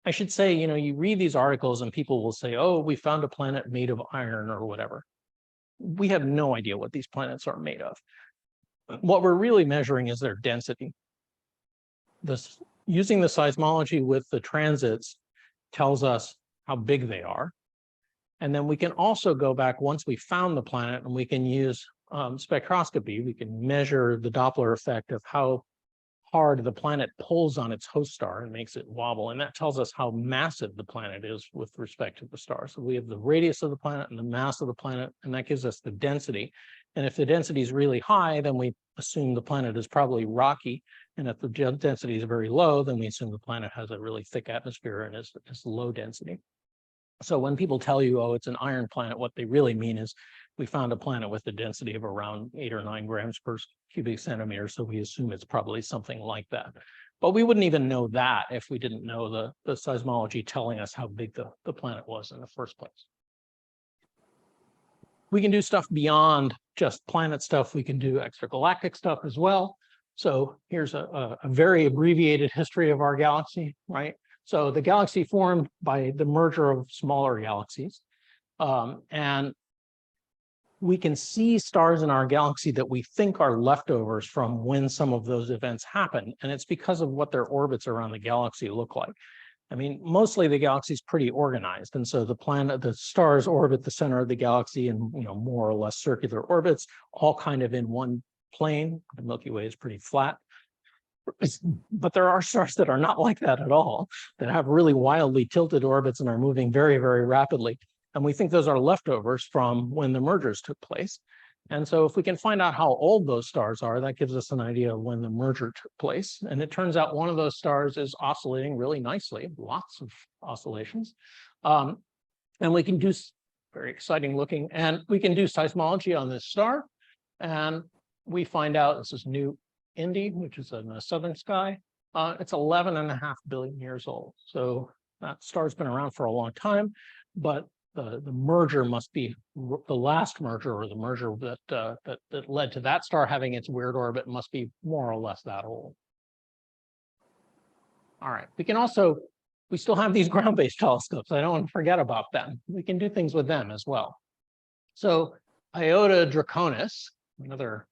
I should say, you read these articles and people will say, oh, we found a planet made of iron or whatever. We have no idea what these planets are made of. What we're really measuring is their density. Using the seismology with the transits tells us how big they are. And then we can also go back once we found the planet, and we can use spectroscopy. We can measure the Doppler effect of how hard the planet pulls on its host star and makes it wobble. And that tells us how massive the planet is with respect to the star. So we have the radius of the planet and the mass of the planet, and that gives us the density. And if the density is really high, then we assume the planet is probably rocky. And if the density is very low, then we assume the planet has a really thick atmosphere and is low density. So when people tell you, oh, it's an iron planet, what they really mean is we found a planet with a density of around 8 or 9 grams per cubic centimeter. So we assume it's probably something like that. But we wouldn't even know that if we didn't know the seismology telling us how big the planet was in the first place. We can do stuff beyond just planet stuff. We can do extragalactic stuff as well. So here's a very abbreviated history of our galaxy, right? So the galaxy formed by the merger of smaller galaxies. And we can see stars in our galaxy that we think are leftovers from when some of those events happened. And it's because of what their orbits around the galaxy look like. I mean, mostly the galaxy is pretty organized. And so the stars orbit the center of the galaxy in, more or less circular orbits, all kind of in one plane. The Milky Way is pretty flat. But there are stars that are not like that at all, that have really wildly tilted orbits and are moving very, very rapidly. And we think those are leftovers from when the mergers took place. And so if we can find out how old those stars are, that gives us an idea of when the merger took place. And it turns out one of those stars is oscillating really nicely, lots of oscillations. And we can do very exciting looking, and we can do seismology on this star. And we find out, this is New Indy, which is in the southern sky. It's 11.5 billion years old. So that star's been around for a long time, but the merger must be the last merger, or the merger that led to that star having its weird orbit must be more or less that old. All right, we still have these ground-based telescopes. I don't want to forget about them. We can do things with them as well. So Iota Draconis, another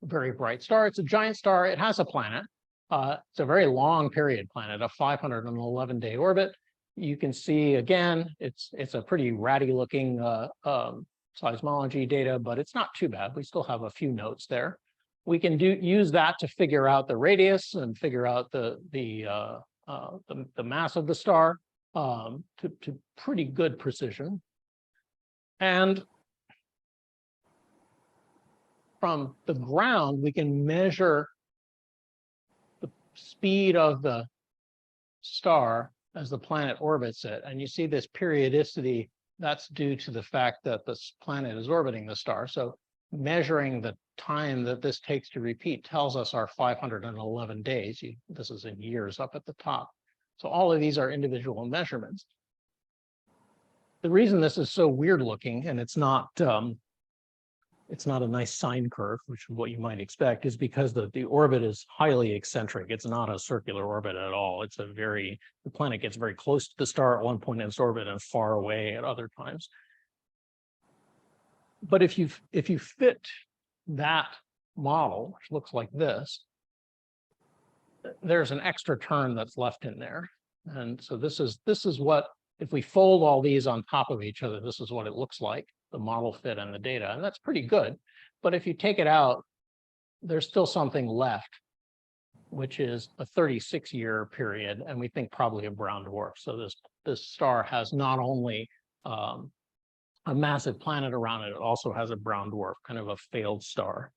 very bright star. It's a giant star. It has a planet. It's a very long period planet, a 511-day orbit. You can see, again, it's a pretty ratty looking seismology data, but it's not too bad. We still have a few notes there. We can use that to figure out the radius and figure out the mass of the star to pretty good precision. And from the ground, we can measure the speed of the star as the planet orbits it. And you see this periodicity, that's due to the fact that this planet is orbiting the star. So measuring the time that this takes to repeat tells us our 511 days. This is in years up at the top. So all of these are individual measurements. The reason this is so weird looking, and it's not a nice sine curve, which is what you might expect, is because the orbit is highly eccentric. It's not a circular orbit at all. The planet gets very close to the star at one point in its orbit and far away at other times. But if you fit that model, which looks like this, there's an extra term that's left in there. And so this is what, if we fold all these on top of each other, this is what it looks like, the model fit and the data, and that's pretty good. But if you take it out, there's still something left, which is a 36-year period, and we think probably a brown dwarf. So this star has not only a massive planet around it, it also has a brown dwarf, kind of a failed star.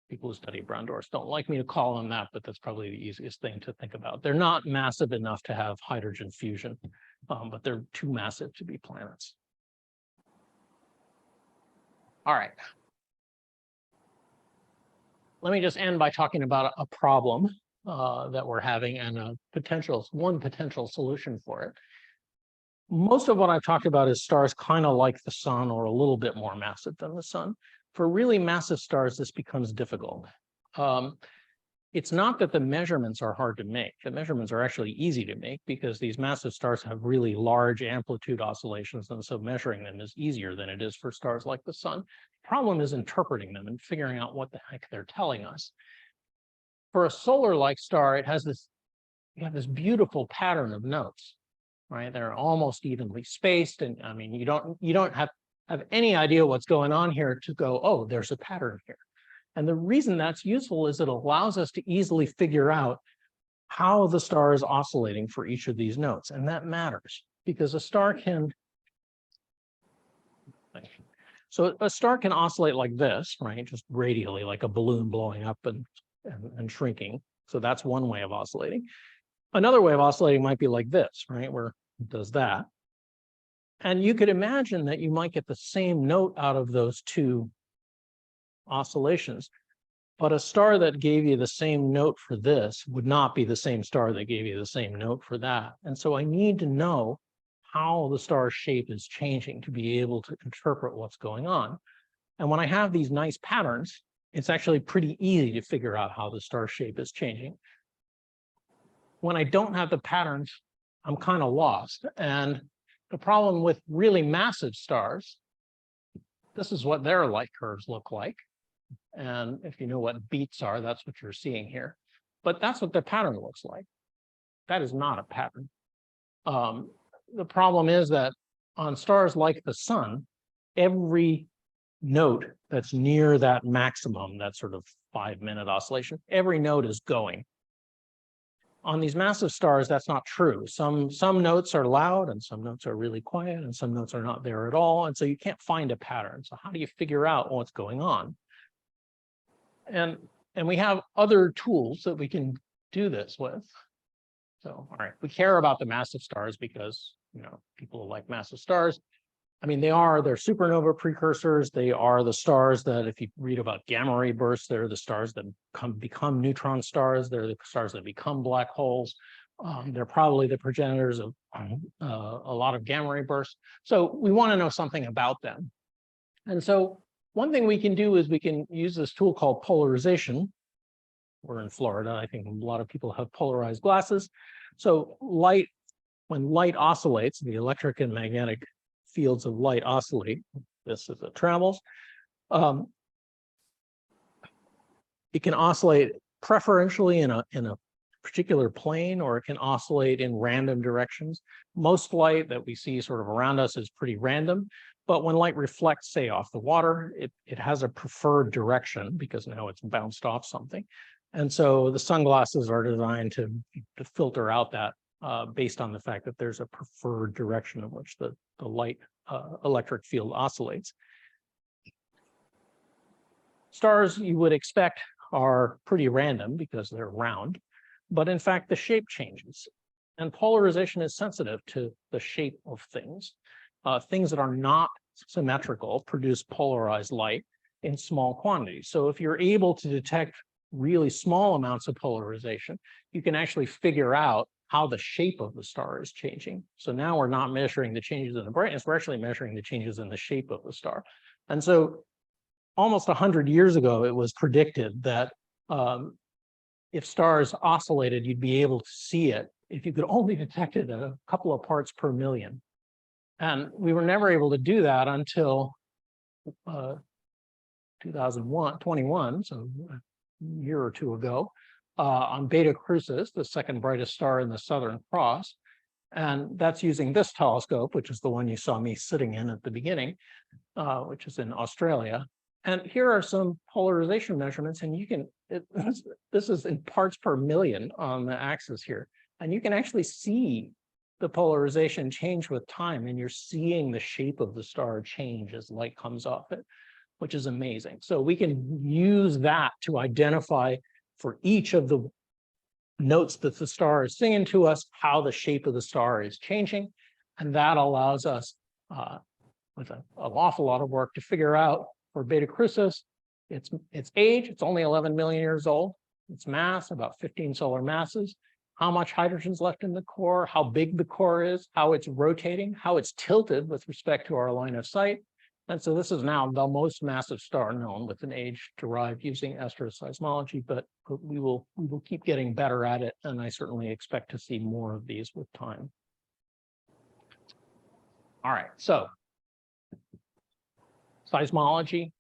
People who study brown dwarfs don't like me to call them that, but that's probably the easiest thing to think about. They're not massive enough to have hydrogen fusion, but they're too massive to be planets. All right. Let me just end by talking about a problem that we're having and one potential solution for it. Most of what I've talked about is stars kind of like the sun or a little bit more massive than the sun. For really massive stars, this becomes difficult. It's not that the measurements are hard to make. The measurements are actually easy to make because these massive stars have really large amplitude oscillations, and so measuring them is easier than it is for stars like the sun. The problem is interpreting them and figuring out what the heck they're telling us. For a solar-like star, it has you have this beautiful pattern of notes, right? They're almost evenly spaced, and I mean, you don't have any idea what's going on here to go, oh, there's a pattern here. And the reason that's useful is it allows us to easily figure out how the star is oscillating for each of these notes. And that matters because a star can oscillate like this, right? Just radially, like a balloon blowing up and shrinking. So that's one way of oscillating. Another way of oscillating might be like this, right? Where it does that. And you could imagine that you might get the same note out of those two oscillations, but a star that gave you the same note for this would not be the same star that gave you the same note for that. And so I need to know how the star's shape is changing to be able to interpret what's going on. And when I have these nice patterns, it's actually pretty easy to figure out how the star shape is changing. When I don't have the patterns, I'm kind of lost. And the problem with really massive stars, this is what their light curves look like. And if you know what beats are, that's what you're seeing here. But that's what the pattern looks like. That is not a pattern. The problem is that on stars like the sun, every note that's near that maximum, that sort of 5-minute oscillation, every note is going. On these massive stars, that's not true. Some notes are loud and some notes are really quiet and some notes are not there at all. And so you can't find a pattern. So how do you figure out what's going on? And we have other tools that we can do this with. So, all right, we care about the massive stars because, you know, people like massive stars. I mean, they're supernova precursors. They are the stars that, if you read about gamma ray bursts, they're the stars that become neutron stars. They're the stars that become black holes. They're probably the progenitors of a lot of gamma ray bursts. So we want to know something about them. And so one thing we can do is we can use this tool called polarization. We're in Florida. I think a lot of people have polarized glasses. So when light oscillates, the electric and magnetic fields of light oscillate. This is it travels. It can oscillate preferentially in a particular plane, or it can oscillate in random directions. Most light that we see sort of around us is pretty random, but when light reflects, say, off the water, it has a preferred direction because now it's bounced off something. And so the sunglasses are designed to filter out that based on the fact that there's a preferred direction in which the light electric field oscillates. Stars, you would expect, are pretty random because they're round, but in fact, the shape changes. And polarization is sensitive to the shape of things. Things that are not symmetrical produce polarized light in small quantities. So if you're able to detect really small amounts of polarization, you can actually figure out how the shape of the star is changing. So now we're not measuring the changes in the brightness, we're actually measuring the changes in the shape of the star. And so almost 100 years ago, it was predicted that if stars oscillated, you'd be able to see it if you could only detect it at a couple of parts per million. And we were never able to do that until 2021, so a year or two ago, on Beta Crucis, the second brightest star in the Southern Cross. And that's using this telescope, which is the one you saw me sitting in at the beginning, which is in Australia. And here are some polarization measurements, and you can, this is in parts per million on the axis here. And you can actually see the polarization change with time, and you're seeing the shape of the star change as light comes off it, which is amazing. So we can use that to identify for each of the notes that the star is singing to us, how the shape of the star is changing. And that allows us, with an awful lot of work, to figure out for Beta Crucis, its age, it's only 11 million years old, its mass, about 15 solar masses, how much hydrogen's left in the core, how big the core is, how it's rotating, how it's tilted with respect to our line of sight. And so this is now the most massive star known with an age derived using astroseismology, but we will keep getting better at it, and I certainly expect to see more of these with time. All right, so seismology,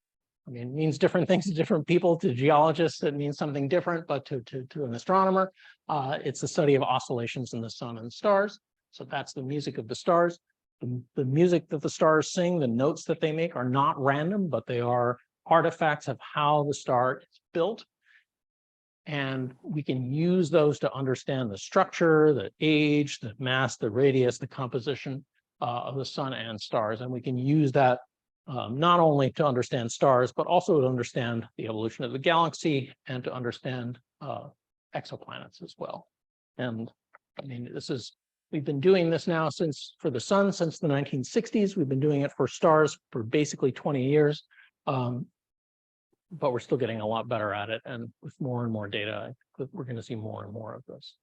I mean, it means different things to different people. To geologists, it means something different, but to an astronomer, it's the study of oscillations in the sun and stars. So that's the music of the stars. The music that the stars sing, the notes that they make are not random, but they are artifacts of how the star is built. And we can use those to understand the structure, the age, the mass, the radius, the composition of the sun and stars. And we can use that not only to understand stars, but also to understand the evolution of the galaxy and to understand exoplanets as well. And I mean, we've been doing this now for the sun since the 1960s. We've been doing it for stars for basically 20 years, but we're still getting a lot better at it. And with more and more data, we're going to see more and more of this.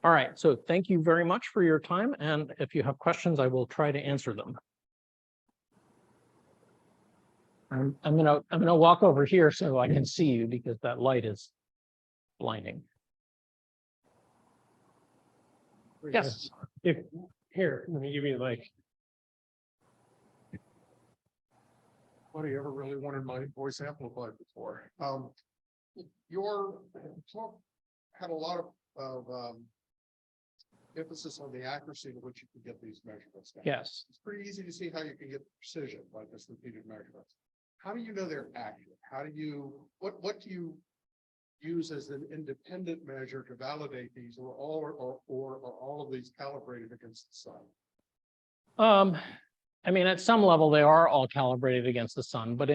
All right, so thank you very much for your time. And if you have questions, I will try to answer them. I'm gonna walk over here so I can see you because that light is blinding. Yes.
Here, let me give you like. What do you ever really wanted my voice amplified before? Your talk had a lot of emphasis on the accuracy to which you can get these measurements down.
Yes.
It's pretty easy to see how you can get precision by this repeated measurements. How do you know they're accurate? How do you, what do you use as an independent measure to validate these, or all of these calibrated against the sun?
I mean, at some level, they are all calibrated against the sun, but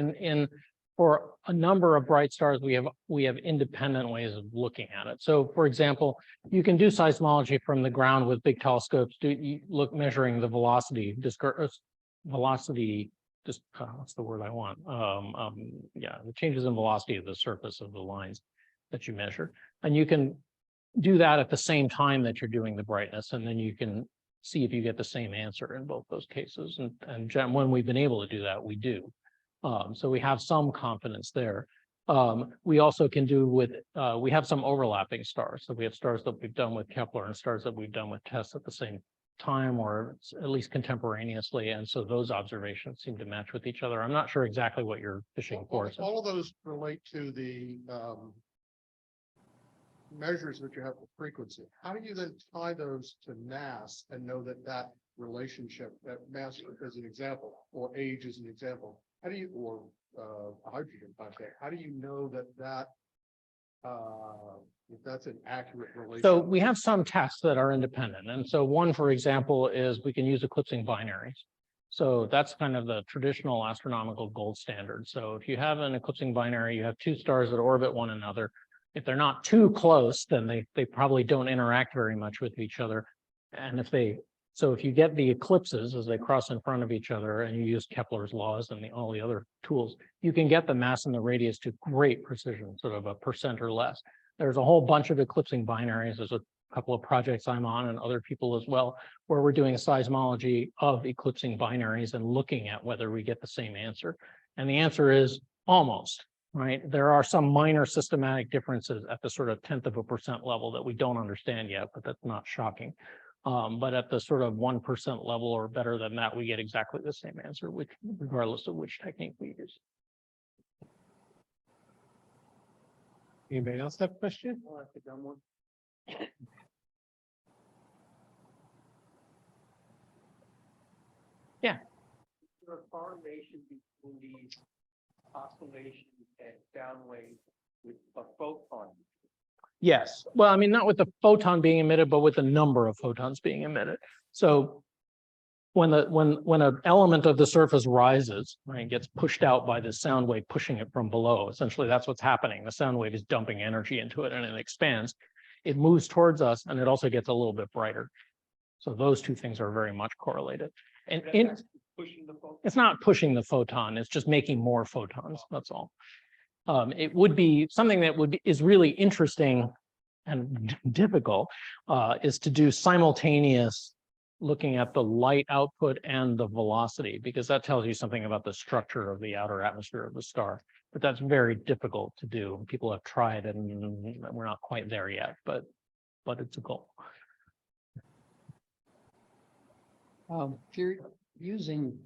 for a number of bright stars, we have independent ways of looking at it. So, for example, you can do seismology from the ground with big telescopes. Measuring the velocity, what's the word I want? Yeah, the changes in velocity of the surface of the lines that you measure. And you can do that at the same time that you're doing the brightness, and then you can see if you get the same answer in both those cases. And when we've been able to do that, we do. So we have some confidence there. We also can do we have some overlapping stars. So we have stars that we've done with Kepler and stars that we've done with TESS at the same time, or at least contemporaneously. And so those observations seem to match with each other. I'm not sure exactly what you're fishing for.
All of those relate to the measures that you have for frequency. How do you then tie those to mass and know that relationship, that mass as an example, or age as an example, how do you, or hydrogen content, how do you know that if that's an accurate relationship?
So we have some tests that are independent. And so one, for example, is we can use eclipsing binaries. So that's kind of the traditional astronomical gold standard. So if you have an eclipsing binary, you have two stars that orbit one another. If they're not too close, then they probably don't interact very much with each other. And if you get the eclipses as they cross in front of each other and you use Kepler's laws and all the other tools, you can get the mass and the radius to great precision, sort of 1% or less. There's a whole bunch of eclipsing binaries. There's a couple of projects I'm on and other people as well, where we're doing seismology of eclipsing binaries and looking at whether we get the same answer. And the answer is almost. Right? There are some minor systematic differences at the sort of 0.1% level that we don't understand yet, but that's not shocking. But at the sort of 1% level or better than that, we get exactly the same answer, regardless of which technique we use.
Anybody else have a question?
I'll have to done one.
Yeah.
Is there a correlation between these oscillations and sound waves with a photon?
Yes. Well, I mean, not with the photon being emitted, but with the number of photons being emitted. So when an element of the surface rises, right, gets pushed out by the sound wave pushing it from below, essentially that's what's happening. The sound wave is dumping energy into it and it expands. It moves towards us and it also gets a little bit brighter. So those two things are very much correlated. And
Pushing the photon?
it's not pushing the photon, it's just making more photons, that's all. It would be something that is really interesting and difficult is to do simultaneous looking at the light output and the velocity, because that tells you something about the structure of the outer atmosphere of the star. But that's very difficult to do. People have tried and we're not quite there yet, but it's a goal.
If you're using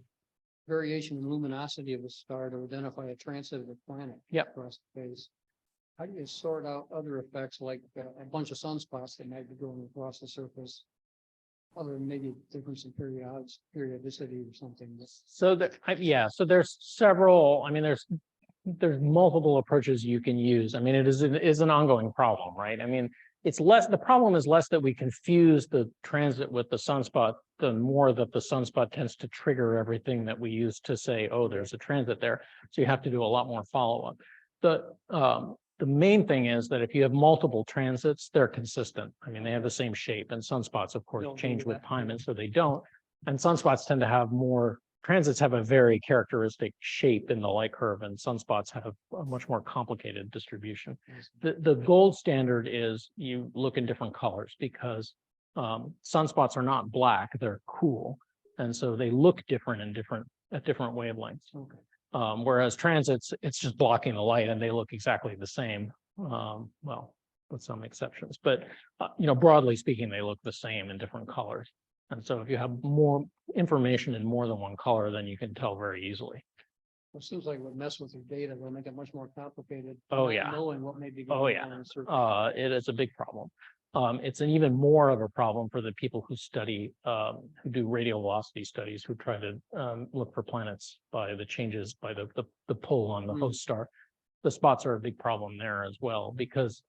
variation in luminosity of a star to identify a transit of a planet
Yep.
across space, how do you sort out other effects like a bunch of sunspots that might be going across the surface, other than maybe difference in periodicity or something?
So yeah, so there's several, I mean, there's multiple approaches you can use. I mean, it is an ongoing problem, right? I mean, it's less, the problem is less that we confuse the transit with the sunspot, the more that the sunspot tends to trigger everything that we use to say, oh, there's a transit there. So you have to do a lot more follow-up. The main thing is that if you have multiple transits, they're consistent. I mean, they have the same shape, and sunspots, of course,
Don't
change
do
with
that.
time, and so they don't. And sunspots tend to have more, transits have a very characteristic shape in the light curve, and sunspots have a much more complicated distribution. The gold standard is you look in different colors, because sunspots are not black, they're cool. And so they look different at different wavelengths.
Okay.
Whereas transits, it's just blocking the light and they look exactly the same. Well, with some exceptions, but broadly speaking, they look the same in different colors. And so if you have more information in more than one color, then you can tell very easily.
It seems like it would mess with your data, will make it much more complicated.
Oh,
not
yeah.
Knowing what may be
Oh,
going
yeah.
on in a certain.
It is a big problem. It's an even more of a problem for the people who study, who do radial velocity studies, who try to look for planets by the changes, by the pull on the host star. The spots are a big problem there as well, because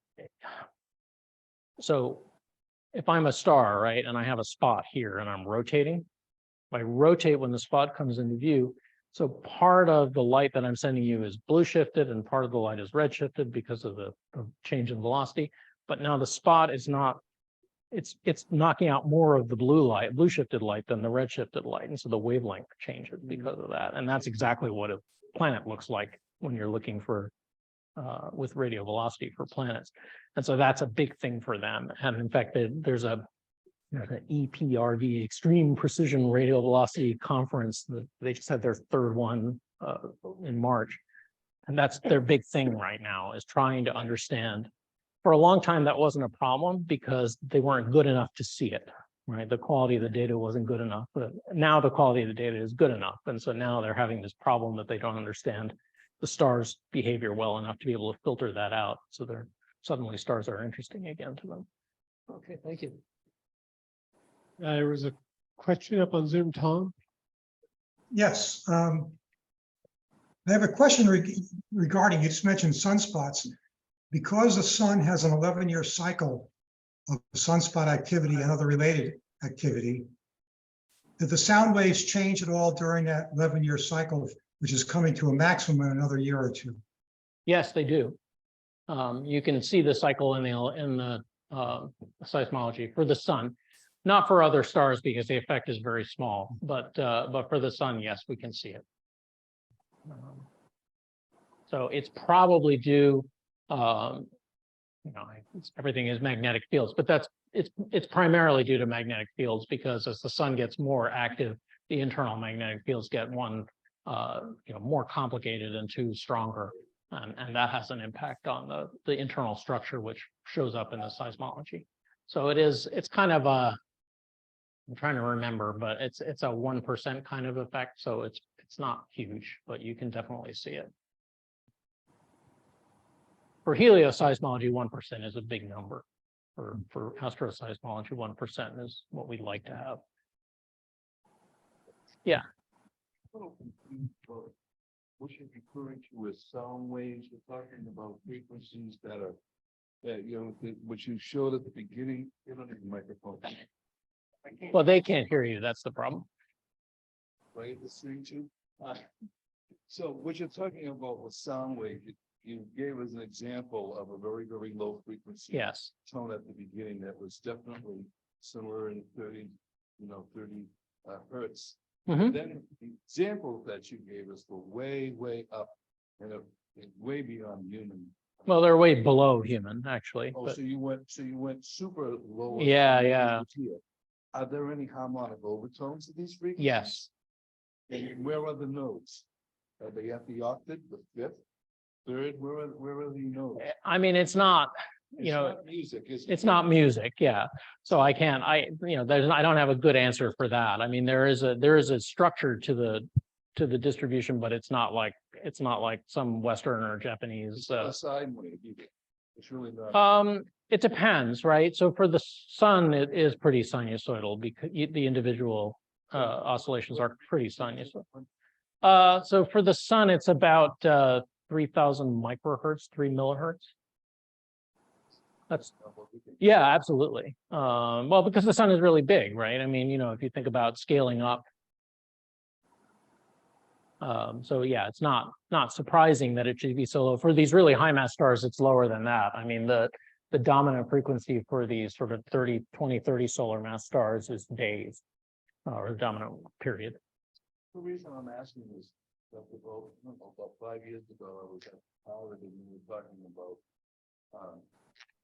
so if I'm a star, right, and I have a spot here and I'm rotating, I rotate when the spot comes into view. So part of the light that I'm sending you is blue shifted and part of the light is red shifted because of the change in velocity. But now the spot is not, it's knocking out more of the blue shifted light than the red shifted light. And so the wavelength changes because of that. And that's exactly what a planet looks like when you're looking for, with radial velocity for planets. And so that's a big thing for them. And in fact, there's an EPRV, Extreme Precision Radial Velocity Conference. They just had their third one in March. And that's their big thing right now, is trying to understand. For a long time, that wasn't a problem because they weren't good enough to see it, right? The quality of the data wasn't good enough, but now the quality of the data is good enough. And so now they're having this problem that they don't understand the star's behavior well enough to be able to filter that out. So suddenly stars are interesting again to them.
Okay, thank you.
There was a question up on Zoom, Tom.
Yes. I have a question regarding, you just mentioned sunspots. Because the sun has an 11-year cycle of sunspot activity and other related activity, did the sound waves change at all during that 11-year cycle, which is coming to a maximum in another year or two?
Yes, they do. You can see the cycle in the seismology for the sun, not for other stars because the effect is very small, but for the sun, yes, we can see it. So it's probably due, everything is magnetic fields, but it's primarily due to magnetic fields, because as the sun gets more active, the internal magnetic fields get more complicated and stronger. And that has an impact on the internal structure, which shows up in the seismology. So it's kind of I'm trying to remember, but it's a 1% kind of effect. So it's not huge, but you can definitely see it. For helioseismology, 1% is a big number. For astroseismology, 1% is what we'd like to have.
What you're referring to as sound waves, we're talking about frequencies that are, what you showed at the beginning, you don't need a microphone.
Well, they can't hear you. That's the problem.
Right, listening to. So what you're talking about with sound wave, you gave us an example of a very, very low frequency.
Yes.
Tone at the beginning that was definitely somewhere in 30 hertz.
Mhm.
Then the examples that you gave us were way, way up and way beyond human.
Well, they're way below human, actually.
Oh,
But
so you went super low.
Yeah, yeah.
Are there any harmonic overtones of these frequencies?
yes,
And where are the notes? Are they at the octave, the fifth, third? Where are the notes?
I mean, it's not,
It's not music, is it?
it's not music. Yeah. So I can't, I don't have a good answer for that. I mean, there is a structure to the distribution, but it's not like some Western or Japanese.
It's not a sine wave either. It's really not.
It depends, right? So for the sun, it is pretty sinusoidal because the individual oscillations are pretty sinusoidal. So for the sun, it's about 3,000 microhertz, 3 millihertz. That's yeah, absolutely. Well, because the sun is really big, right? I mean, if you think about scaling up. So yeah, it's not surprising that it should be so low. For these really high mass stars, it's lower than that. I mean, the dominant frequency for these sort of 20-30 solar mass stars is days, or the dominant period.
The reason I'm asking is that about 5 years ago, I was at Howard and we were talking about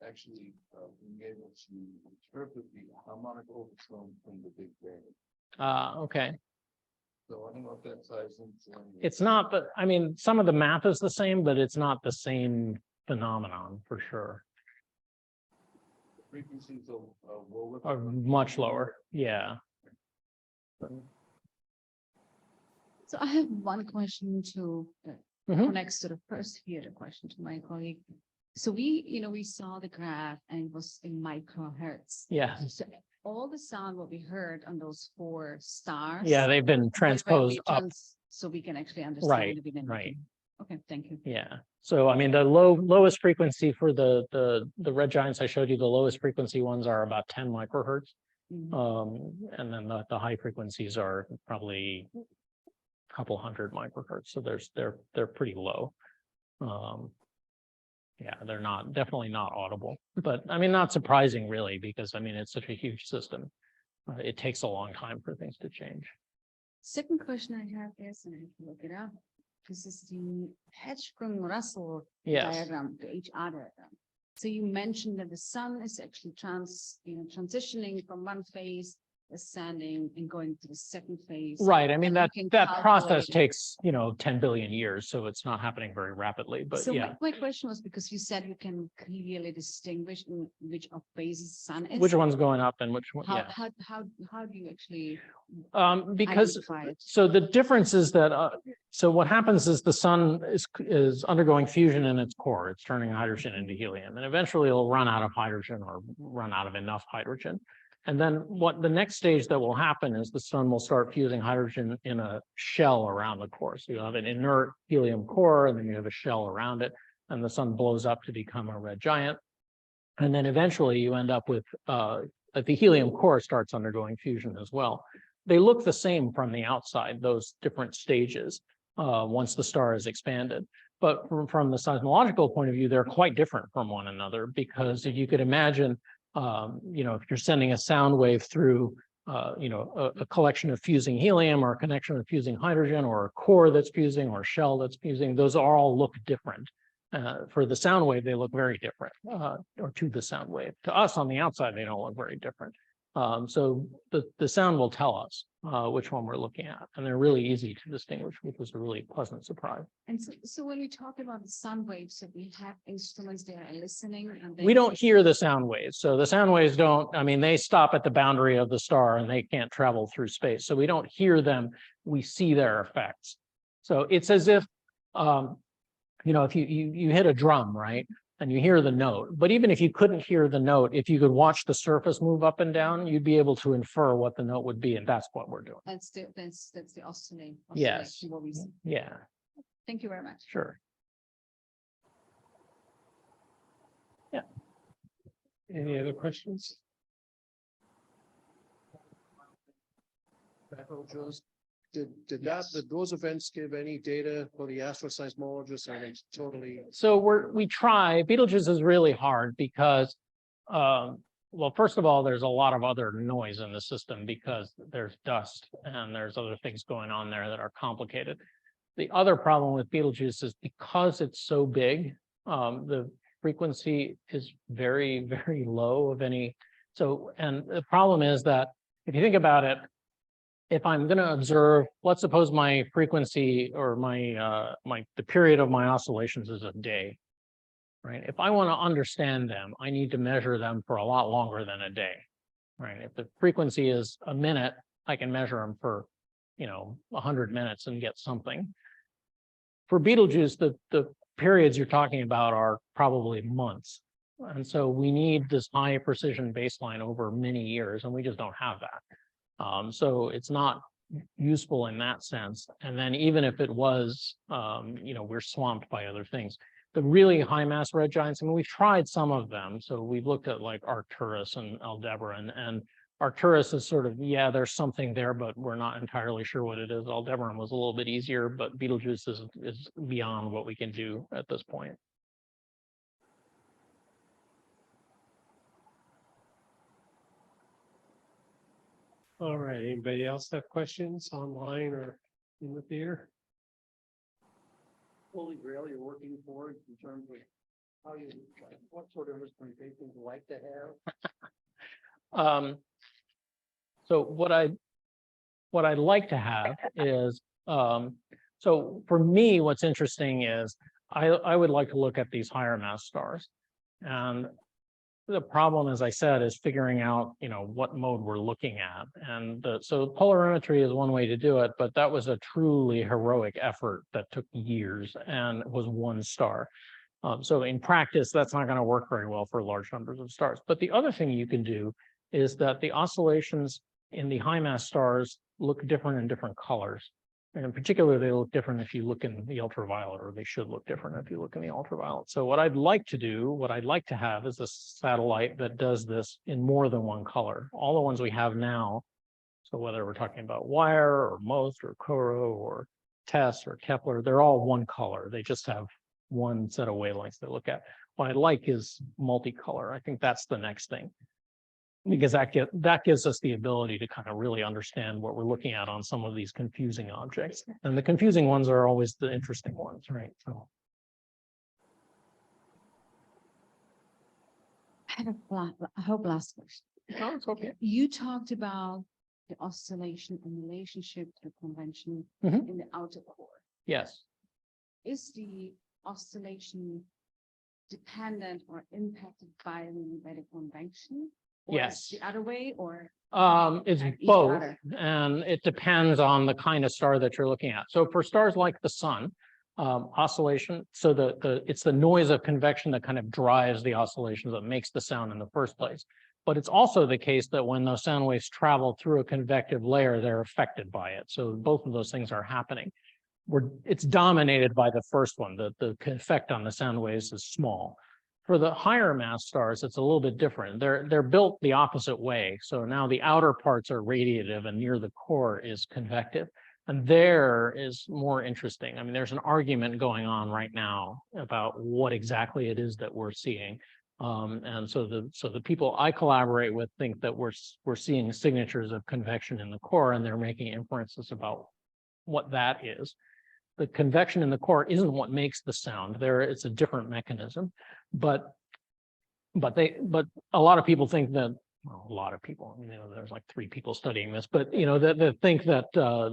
actually being able to interpret the harmonic overtone from the Big Bang.
Okay.
So I don't know if that ties into.
It's not, but I mean, some of the math is the same, but it's not the same phenomenon for sure.
Frequencies are lower.
Or much lower. Yeah.
So I have one question to
Mhm.
connects to the first here, the question to my colleague. So we saw the graph and it was in microhertz.
Yeah.
So all the sound what we heard on those 4 stars.
Yeah, they've been
they were
transposed up.
So we can actually understand.
Right,
it within-
right.
Okay, thank you.
Yeah. So I mean, the lowest frequency for the red giants I showed you, the lowest frequency ones are about 10 microhertz.
Mhm.
And then the high frequencies are probably a couple hundred microhertz. So they're pretty low. Yeah, they're definitely not audible, but I mean, not surprising really, because I mean, it's such a huge system. It takes a long time for things to change.
Second question I have is, and I have to look it up, this is the Hertzsprung-Russell
Yes.
diagram, the HR diagram. So you mentioned that the sun is actually transitioning from one phase, ascending and going to the second phase.
Right. I mean,
and
that
we can
process
calculate it.
takes, 10 billion years. So it's not happening very rapidly, but
So
yeah.
my question was because you said you can clearly distinguish in which of phases the sun is.
Which one's going up and which one?
How,
Yeah.
how do you actually
Because
identify it?
so the difference is that so what happens is the sun is undergoing fusion in its core. It's turning hydrogen into helium, and eventually it'll run out of hydrogen or run out of enough hydrogen. And then what the next stage that will happen is the sun will start fusing hydrogen in a shell around the core. So you'll have an inert helium core, and then you have a shell around it, and the sun blows up to become a red giant. And then eventually you end up with the helium core starts undergoing fusion as well. They look the same from the outside, those different stages, once the star is expanded. But from the seismological point of view, they're quite different from one another, because if you could imagine, if you're sending a sound wave through, a collection of fusing helium or a connection of fusing hydrogen or a core that's fusing or a shell that's fusing, those all look different. For the sound wave, they look very different, or to the sound wave. To us on the outside, they don't look very different. So the sound will tell us which one we're looking at, and they're really easy to distinguish, which was a really pleasant surprise.
And so when we talk about the sound waves, so we have instruments that are listening and
We don't hear the sound waves. So the sound waves they stop at the boundary of the star and they can't travel through space. So we don't hear them, we see their effects. So it's as if, if you hit a drum, right? and you hear the note. But even if you couldn't hear the note, if you could watch the surface move up and down, you'd be able to infer what the note would be, and that's what we're doing.
That's the oscillate.
Yes.
oscillation, what we see.
Yeah,
Thank you very much.
sure.
Any other questions?
Did those events give any data for the astroseismologists? Are they totally?
So we try. Betelgeuse is really hard because, well, first of all, there's a lot of other noise in the system because there's dust and there's other things going on there that are complicated. The other problem with Betelgeuse is because it's so big, the frequency is very, very low of any. So, and the problem is that if you think about it, if I'm going to observe, let's suppose my frequency or the period of my oscillations is a day, right? If I want to understand them, I need to measure them for a lot longer than a day, right? If the frequency is a minute, I can measure them for, 100 minutes and get something. For Betelgeuse, the periods you're talking about are probably months. And so we need this high precision baseline over many years, and we just don't have that. So it's not useful in that sense. And then even if it was, we're swamped by other things. The really high mass red giants, I mean, we've tried some of them. So we've looked at like Arcturus and Aldebaran, and Arcturus is sort of, yeah, there's something there, but we're not entirely sure what it is. Aldebaran was a little bit easier, but Betelgeuse is beyond what we can do at this point.
All right, anybody else have questions online or in the theater?
Holy Grail you're working towards in terms of how you, what sort of instrumentation you like to have?
So what I'd like to have is, so for me, what's interesting is I would like to look at these higher mass stars. And the problem, as I said, is figuring out, what mode we're looking at. And so polarimetry is one way to do it, but that was a truly heroic effort that took years and was one star. So in practice, that's not going to work very well for large numbers of stars. But the other thing you can do is that the oscillations in the high mass stars look different in different colors. And in particular, they look different if you look in the ultraviolet, or they should look different if you look in the ultraviolet. So what I'd like to have is a satellite that does this in more than one color. All the ones we have now, so whether we're talking about WIRE or MOST or CORO or TESS or Kepler, they're all one color. They just have one set of wavelengths they look at. What I'd like is multicolor. I think that's the next thing, because that gives us the ability to kind of really understand what we're looking at on some of these confusing objects. And the confusing ones are always the interesting ones, right? So.
I have I hope last question.
No, it's okay.
You talked about the oscillation in relationship to the convention
Mhm.
in the outer core.
Yes.
Is the oscillation dependent or impacted by the convention? Or
Yes.
The other way, or?
It's
Either
both,
other.
and it depends on the kind of star that you're looking at. So for stars like the sun, oscillation, so it's the noise of convection that kind of drives the oscillations that makes the sound in the first place. But it's also the case that when those sound waves travel through a convective layer, they're affected by it. So both of those things are happening. It's dominated by the first one. The effect on the sound waves is small. For the higher mass stars, it's a little bit different. They're built the opposite way. So now the outer parts are radiative and near the core is convective. And there is more interesting. I mean, there's an argument going on right now about what exactly it is that we're seeing. And so the people I collaborate with think that we're seeing signatures of convection in the core, and they're making inferences about what that is. The convection in the core isn't what makes the sound. It's a different mechanism, but a lot of people think that, well, a lot of people, there's like 3 people studying this, but that think that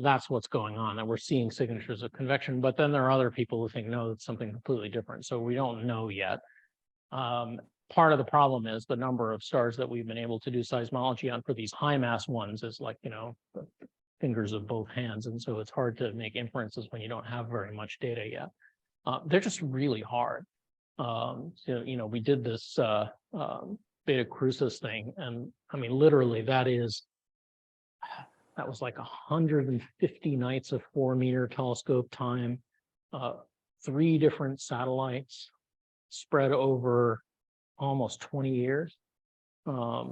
that's what's going on, that we're seeing signatures of convection. But then there are other people who think, no, it's something completely different. So we don't know yet. Part of the problem is the number of stars that we've been able to do seismology on for these high mass ones is like, the fingers of both hands. And so it's hard to make inferences when you don't have very much data yet. They're just really hard. So, we did this Beta Crucis thing, and I mean, literally, that was like 150 nights of 4-meter telescope time, 3 different satellites spread over almost 20 years. I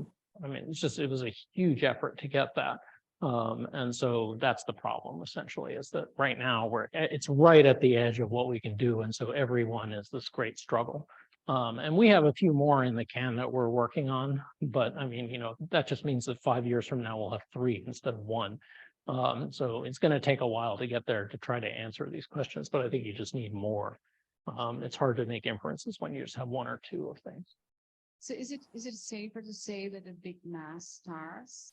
mean, it was a huge effort to get that. And so that's the problem essentially, is that right now it's right at the edge of what we can do. And so everyone is this great struggle. And we have a few more in the can that we're working on, but I mean, that just means that 5 years from now, we'll have 3 instead of 1. So it's going to take a while to get there to try to answer these questions, but I think you just need more. It's hard to make inferences when you just have 1 or 2 of things.
So is it safer to say that the big mass stars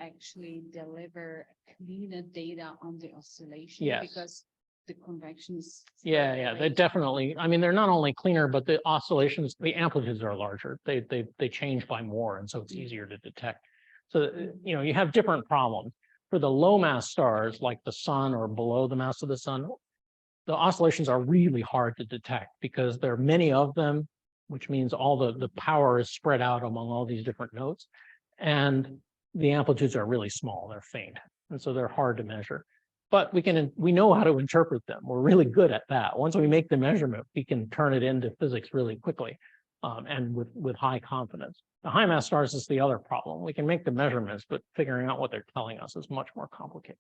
actually deliver cleaner data on the oscillation?
Yes.
Because the convection is.
Yeah, they definitely, I mean, they're not only cleaner, but the oscillations, the amplitudes are larger. They change by more, and so it's easier to detect. So, you have different problems. For the low mass stars, like the sun or below the mass of the sun, the oscillations are really hard to detect because there are many of them, which means all the power is spread out among all these different nodes. And the amplitudes are really small, they're faint. And so they're hard to measure. But we know how to interpret them. We're really good at that. Once we make the measurement, we can turn it into physics really quickly and with high confidence. The high mass stars is the other problem. We can make the measurements, but figuring out what they're telling us is much more complicated.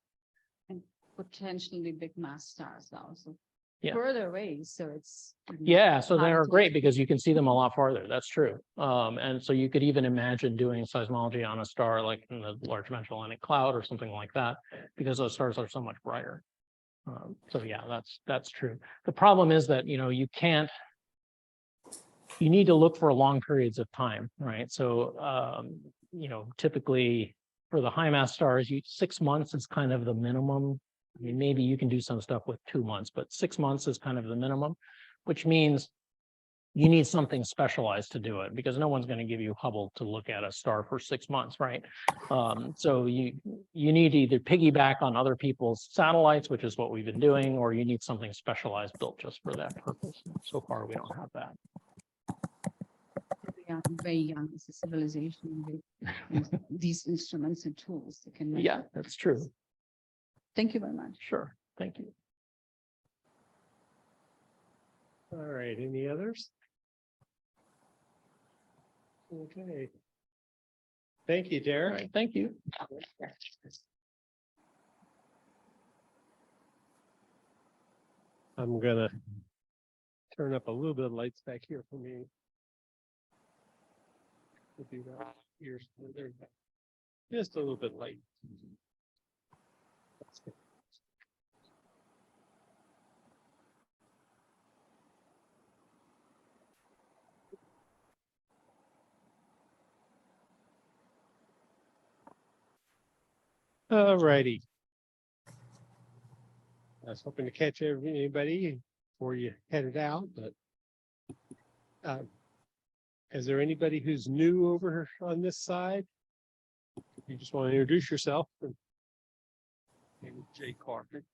And potentially big mass stars also.
Yeah.
Further away, so it's.
Yeah, so
hard
they're
to-
great because you can see them a lot farther. That's true. And so you could even imagine doing seismology on a star like in the Large Magellanic Cloud or something like that, because those stars are so much brighter. So yeah, that's true. The problem is that, you need to look for long periods of time, right? So, typically for the high mass stars, 6 months is kind of the minimum. I mean, maybe you can do some stuff with 2 months, but 6 months is kind of the minimum, which means you need something specialized to do it because no one's going to give you Hubble to look at a star for 6 months, right? So you need to either piggyback on other people's satellites, which is what we've been doing, or you need something specialized built just for that purpose. So far, we don't have that.
Yeah, very young as a civilization with these instruments and tools that can.
Yeah, that's true.
Thank you very much.
Sure. Thank you.
All right, any others? Okay. Thank you,
All
Derek.
right. Thank you.
I'm gonna turn up a little bit of lights back here for me. We'll do that. Here's just a little bit light. All righty. I was hoping to catch anybody before you headed out, but is there anybody who's new over on this side? If you just want to introduce yourself. Jay Carter.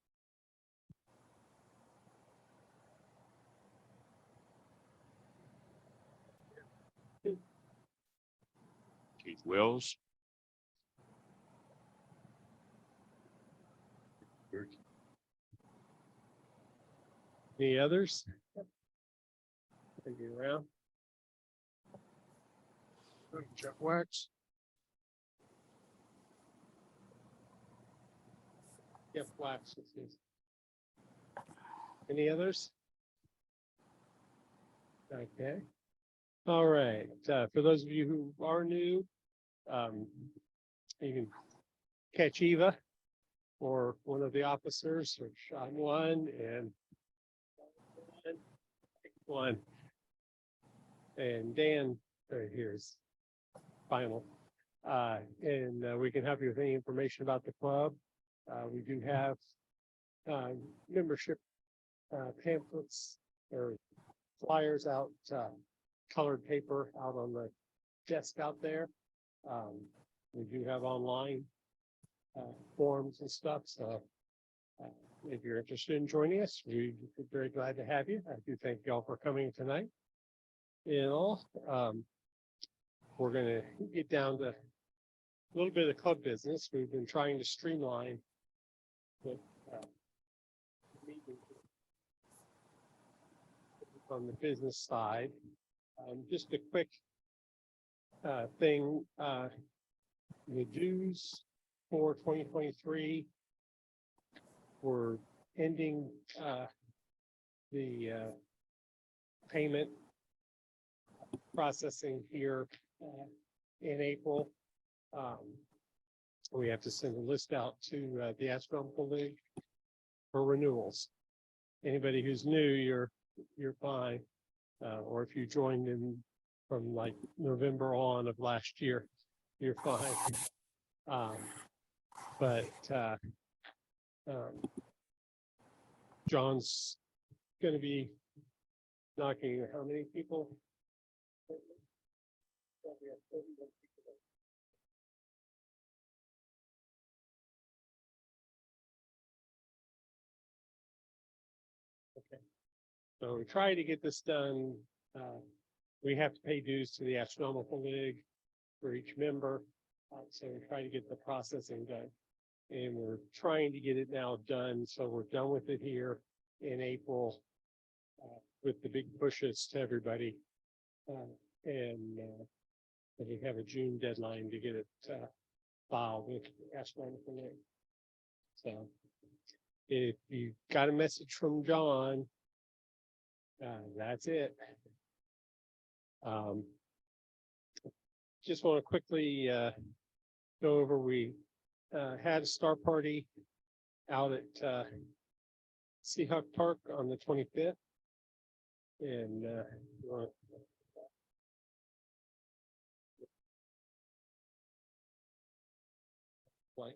Keith Wells.
Any others? Take you around.
Jeff Wax.
Jeff Wax. Any others? Okay. All right. For those of you who are new, you can catch Eva or one of the officers, or shot one and one. And Dan here's final. And we can help you with any information about the club. We do have membership pamphlets or flyers out, colored paper out on the desk out there. We do have online forms and stuff. So if you're interested in joining us, we're very glad to have you. I do thank you all for coming tonight. in all. We're gonna get down to a little bit of club business. We've been trying to streamline with on the business side. Just a quick thing, the dues for 2023, we're ending the payment processing here in April. We have to send a list out to the Astronomical League for renewals. Anybody who's new, you're fine. Or if you joined in from like November on of last year, you're fine. John's gonna be knocking how many people? Okay, so we try to get this done. We have to pay dues to the Astronomical League for each member. So we try to get the processing done. And we're trying to get it now done, so we're done with it here in April with the big pushes to everybody. We have a June deadline to get it filed with the Astronomical League. So if you got a message from John, that's it. Just want to quickly go over, we had a star party out at Seahawk Park on the 25th. And